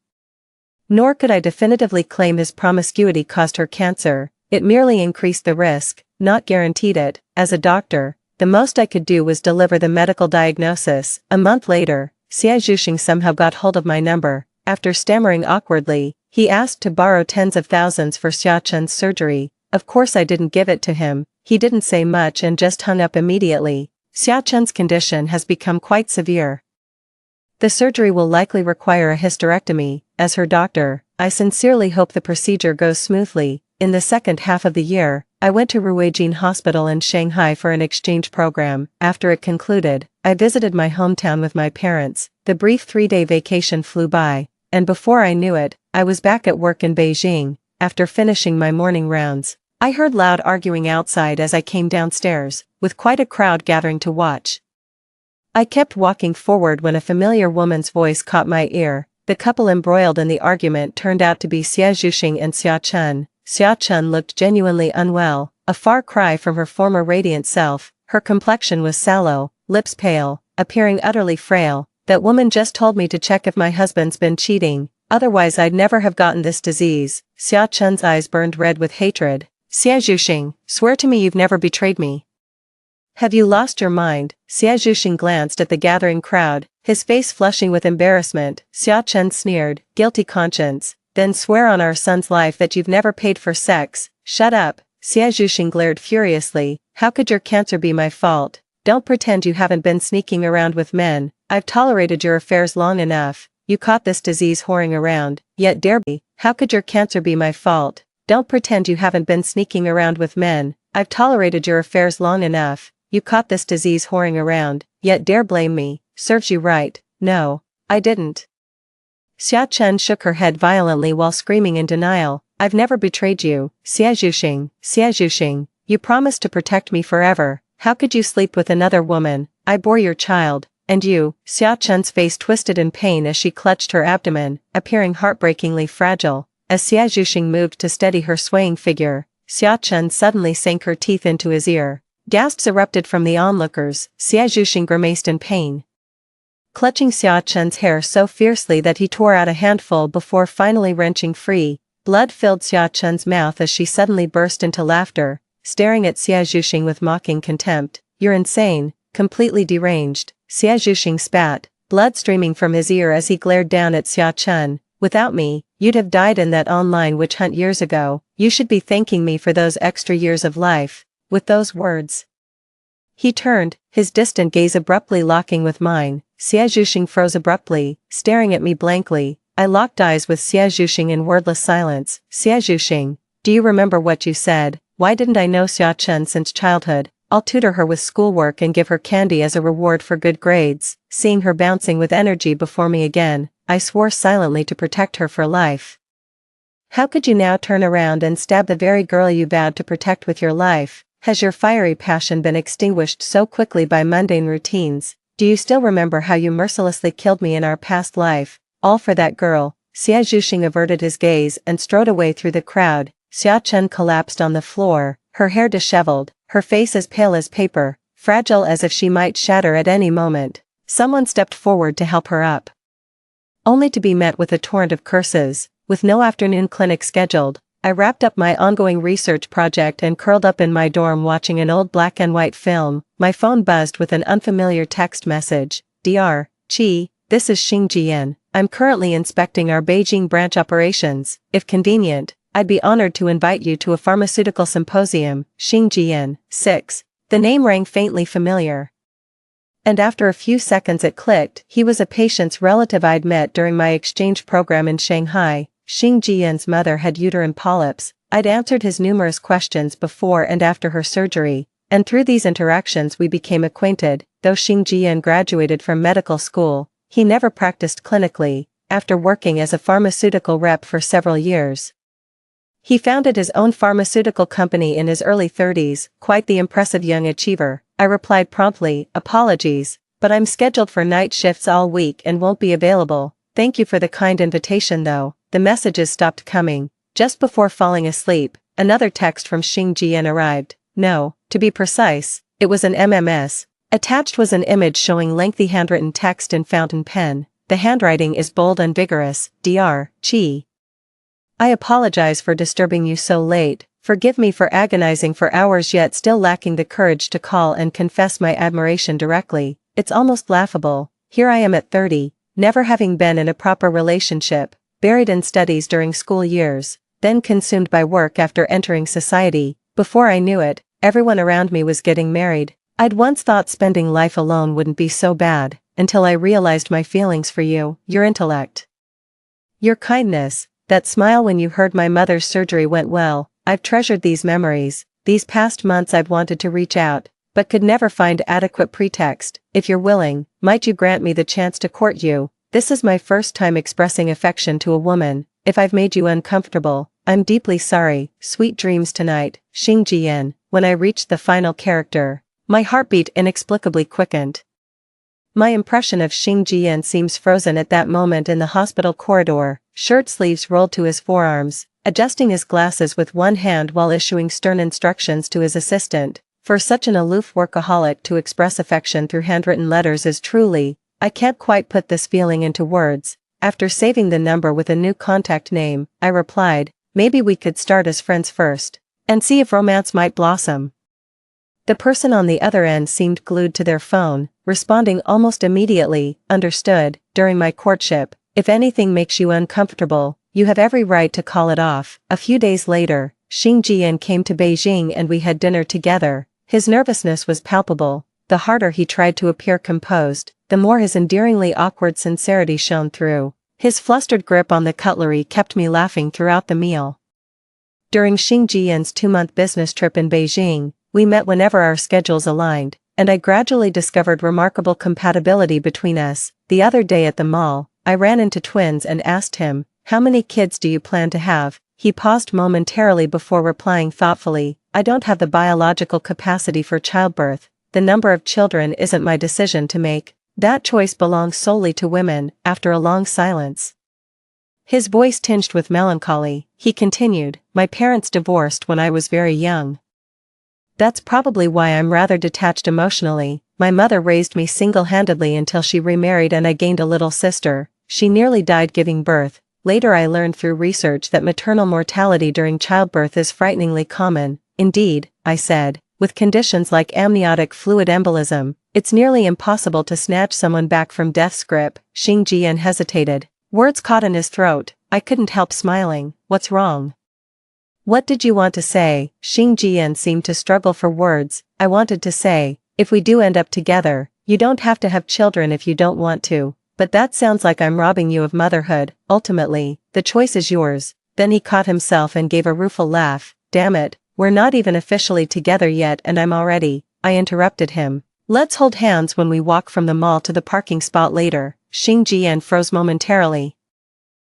Nor could I definitively claim his promiscuity caused her cancer. It merely increased the risk, not guaranteed it. As a doctor, the most I could do was deliver the medical diagnosis. A month later, Xia Zhuxing somehow got hold of my number. After stammering awkwardly, he asked to borrow tens of thousands for Xia Chen's surgery. Of course I didn't give it to him. He didn't say much and just hung up immediately. Xia Chen's condition has become quite severe. The surgery will likely require a hysterectomy. As her doctor, I sincerely hope the procedure goes smoothly. In the second half of the year, I went to Ruijin Hospital in Shanghai for an exchange program. After it concluded, I visited my hometown with my parents. The brief 3-day vacation flew by, and before I knew it, I was back at work in Beijing. After finishing my morning rounds, I heard loud arguing outside as I came downstairs, with quite a crowd gathering to watch. I kept walking forward when a familiar woman's voice caught my ear. The couple embroiled in the argument turned out to be Xie Zhuxing and Xia Chen. Xia Chen looked genuinely unwell, a far cry from her former radiant self. Her complexion was sallow, lips pale, appearing utterly frail. That woman just told me to check if my husband's been cheating, otherwise I'd never have gotten this disease. Xia Chen's eyes burned red with hatred. Xie Zhuxing, swear to me you've never betrayed me. Have you lost your mind? Xie Zhuxing glanced at the gathering crowd, his face flushing with embarrassment. Xia Chen sneered, guilty conscience. Then swear on our son's life that you've never paid for sex. Shut up. Xie Zhuxing glared furiously. How could your cancer be my fault? Don't pretend you haven't been sneaking around with men. I've tolerated your affairs long enough. You caught this disease whoring around, yet dare me. How could your cancer be my fault? Don't pretend you haven't been sneaking around with men. I've tolerated your affairs long enough. You caught this disease whoring around, yet dare blame me. Serves you right. No, I didn't. Xia Chen shook her head violently while screaming in denial. I've never betrayed you. Xie Zhuxing, you promised to protect me forever. How could you sleep with another woman? I bore your child. And you? Xia Chen's face twisted in pain as she clutched her abdomen, appearing heartbreakingly fragile. As Xie Zhuxing moved to steady her swaying figure, Xia Chen suddenly sank her teeth into his ear. Gasps erupted from the onlookers. Xie Zhuxing grimaced in pain, clutching Xia Chen's hair so fiercely that he tore out a handful before finally wrenching free. Blood filled Xia Chen's mouth as she suddenly burst into laughter, staring at Xie Zhuxing with mocking contempt. You're insane, completely deranged. Xie Zhuxing spat, blood streaming from his ear as he glared down at Xia Chen. Without me, you'd have died in that online witch hunt years ago. You should be thanking me for those extra years of life. With those words, he turned, his distant gaze abruptly locking with mine. Xie Zhuxing froze abruptly, staring at me blankly. I locked eyes with Xie Zhuxing in wordless silence. Xie Zhuxing, do you remember what you said? Why didn't I know Xia Chen since childhood? I'll tutor her with schoolwork and give her candy as a reward for good grades. Seeing her bouncing with energy before me again, I swore silently to protect her for life. How could you now turn around and stab the very girl you vowed to protect with your life? Has your fiery passion been extinguished so quickly by mundane routines? Do you still remember how you mercilessly killed me in our past life? All for that girl. Xie Zhuxing averted his gaze and strode away through the crowd. Xia Chen collapsed on the floor, her hair disheveled, her face as pale as paper, fragile as if she might shatter at any moment. Someone stepped forward to help her up, only to be met with a torrent of curses. With no afternoon clinic scheduled, I wrapped up my ongoing research project and curled up in my dorm watching an old black and white film. My phone buzzed with an unfamiliar text message. Dr. Chi, this is Xing Jian. I'm currently inspecting our Beijing branch operations. If convenient, I'd be honored to invite you to a pharmaceutical symposium. Xing Jian. 6. The name rang faintly familiar, and after a few seconds it clicked. He was a patient's relative I'd met during my exchange program in Shanghai. Xing Jian's mother had uterine polyps. I'd answered his numerous questions before and after her surgery, and through these interactions we became acquainted. Though Xing Jian graduated from medical school, he never practiced clinically. After working as a pharmaceutical rep for several years, he founded his own pharmaceutical company in his early 30s, quite the impressive young achiever. I replied promptly, apologies, but I'm scheduled for night shifts all week and won't be available. Thank you for the kind invitation though. The messages stopped coming. Just before falling asleep, another text from Xing Jian arrived. No, to be precise, it was an MMS. Attached was an image showing lengthy handwritten text in fountain pen. The handwriting is bold and vigorous. Dr. Chi, I apologize for disturbing you so late. Forgive me for agonizing for hours yet still lacking the courage to call and confess my admiration directly. It's almost laughable. Here I am at 30, never having been in a proper relationship, buried in studies during school years, then consumed by work after entering society. Before I knew it, everyone around me was getting married. I'd once thought spending life alone wouldn't be so bad. until I realized my feelings for you, your intellect. Your kindness, that smile when you heard my mother's surgery went well. I've treasured these memories. These past months I've wanted to reach out, but could never find adequate pretext. If you're willing, might you grant me the chance to court you? This is my first time expressing affection to a woman. If I've made you uncomfortable, I'm deeply sorry. Sweet dreams tonight, Xing Jian. When I reached the final character, my heartbeat inexplicably quickened. My impression of Xing Jian seems frozen at that moment in the hospital corridor, shirt sleeves rolled to his forearms, adjusting his glasses with one hand while issuing stern instructions to his assistant. For such an aloof workaholic to express affection through handwritten letters is truly, I can't quite put this feeling into words. After saving the number with a new contact name, I replied, maybe we could start as friends first, and see if romance might blossom. The person on the other end seemed glued to their phone, responding almost immediately, understood. During my courtship, if anything makes you uncomfortable, you have every right to call it off. A few days later, Xing Jian came to Beijing and we had dinner together. His nervousness was palpable. The harder he tried to appear composed, the more his endearingly awkward sincerity shone through. His flustered grip on the cutlery kept me laughing throughout the meal. During Xing Jian's 2-month business trip in Beijing, we met whenever our schedules aligned, and I gradually discovered remarkable compatibility between us. The other day at the mall, I ran into twins and asked him, how many kids do you plan to have? He paused momentarily before replying thoughtfully, I don't have the biological capacity for childbirth. The number of children isn't my decision to make. That choice belongs solely to women. After a long silence, his voice tinged with melancholy, he continued, my parents divorced when I was very young. That's probably why I'm rather detached emotionally. My mother raised me single-handedly until she remarried and I gained a little sister. She nearly died giving birth. Later I learned through research that maternal mortality during childbirth is frighteningly common. Indeed, I said, with conditions like amniotic fluid embolism, it's nearly impossible to snatch someone back from death's grip. Xing Jian hesitated. Words caught in his throat. I couldn't help smiling. What's wrong? What did you want to say? Xing Jian seemed to struggle for words. I wanted to say, if we do end up together, you don't have to have children if you don't want to. But that sounds like I'm robbing you of motherhood. Ultimately, the choice is yours. Then he caught himself and gave a rueful laugh. Damn it, we're not even officially together yet and I'm already. I interrupted him. Let's hold hands when we walk from the mall to the parking spot later. Xing Jian froze momentarily.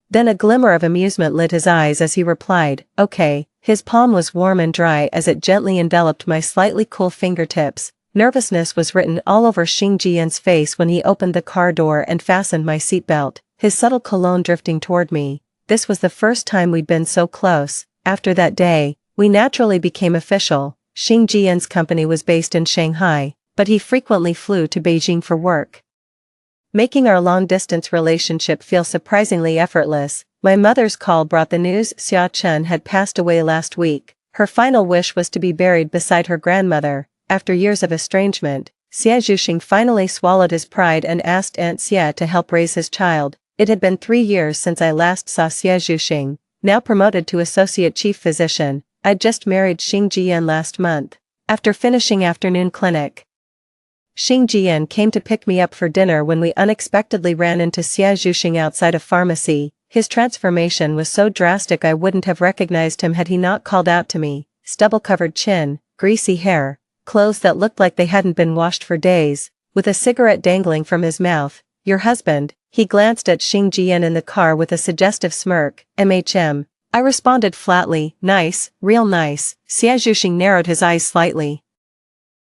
Then a glimmer of amusement lit his eyes as he replied, okay. His palm was warm and dry as it gently enveloped my slightly cool fingertips. Nervousness was written all over Xing Jian's face when he opened the car door and fastened my seatbelt, his subtle cologne drifting toward me. This was the first time we'd been so close. After that day, we naturally became official. Xing Jian's company was based in Shanghai, but he frequently flew to Beijing for work, making our long-distance relationship feel surprisingly effortless. My mother's call brought the news Xia Chen had passed away last week. Her final wish was to be buried beside her grandmother. After years of estrangement, Xia Zhuxing finally swallowed his pride and asked Aunt Xia to help raise his child. It had been 3 years since I last saw Xia Zhuxing. Now promoted to associate chief physician, I'd just married Xing Jian last month. After finishing afternoon clinic, Xing Jian came to pick me up for dinner when we unexpectedly ran into Xia Zhuxing outside a pharmacy. His transformation was so drastic I wouldn't have recognized him had he not called out to me. Stubble-covered chin, greasy hair, clothes that looked like they hadn't been washed for days, with a cigarette dangling from his mouth. Your husband. He glanced at Xing Jian in the car with a suggestive smirk. MHM. I responded flatly, nice, real nice. Xia Zhuxing narrowed his eyes slightly,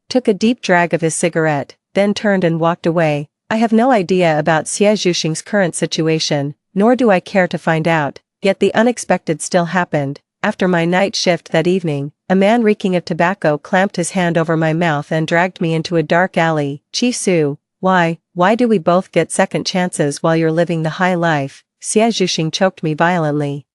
took a deep drag of his cigarette, then turned and walked away. I have no idea about Xia Zhuxing's current situation, nor do I care to find out. Yet the unexpected still happened. After my night shift that evening, a man reeking of tobacco clamped his hand over my mouth and dragged me into a dark alley. Chi Su, why do we both get second chances while you're living the high life? Xia Zhuxing choked me violently.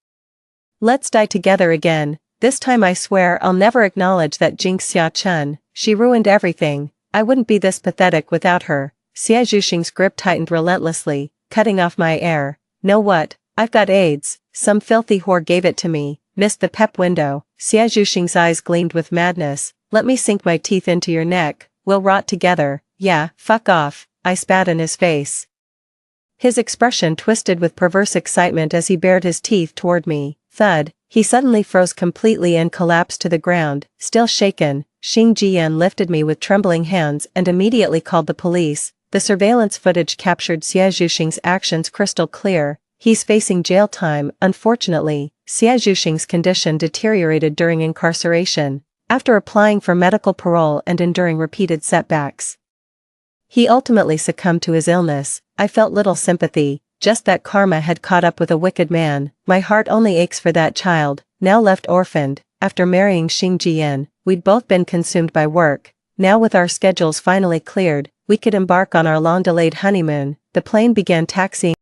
Let's die together again. This time I swear I'll never acknowledge that jinx Xia Chen. She ruined everything. I wouldn't be this pathetic without her. Xia Zhuxing's grip tightened relentlessly, cutting off my air. Know what? I've got AIDS. Some filthy whore gave it to me. Missed the pep window. Xia Zhuxing's eyes gleamed with madness. Let me sink my teeth into your neck. We'll rot together. Yeah, fuck off. I spat in his face. His expression twisted with perverse excitement as he bared his teeth toward me. Thud, he suddenly froze completely and collapsed to the ground. Still shaken, Xing Jian lifted me with trembling hands and immediately called the police. The surveillance footage captured Xie Zhuxing's actions crystal clear. He's facing jail time. Unfortunately, Xie Zhuxing's condition deteriorated during incarceration, after applying for medical parole and enduring repeated setbacks. He ultimately succumbed to his illness. I felt little sympathy, just that karma had caught up with a wicked man. My heart only aches for that child, now left orphaned. After marrying Xing Jian, we'd both been consumed by work. Now with our schedules finally cleared, we could embark on our long-delayed honeymoon. The plane began taxiing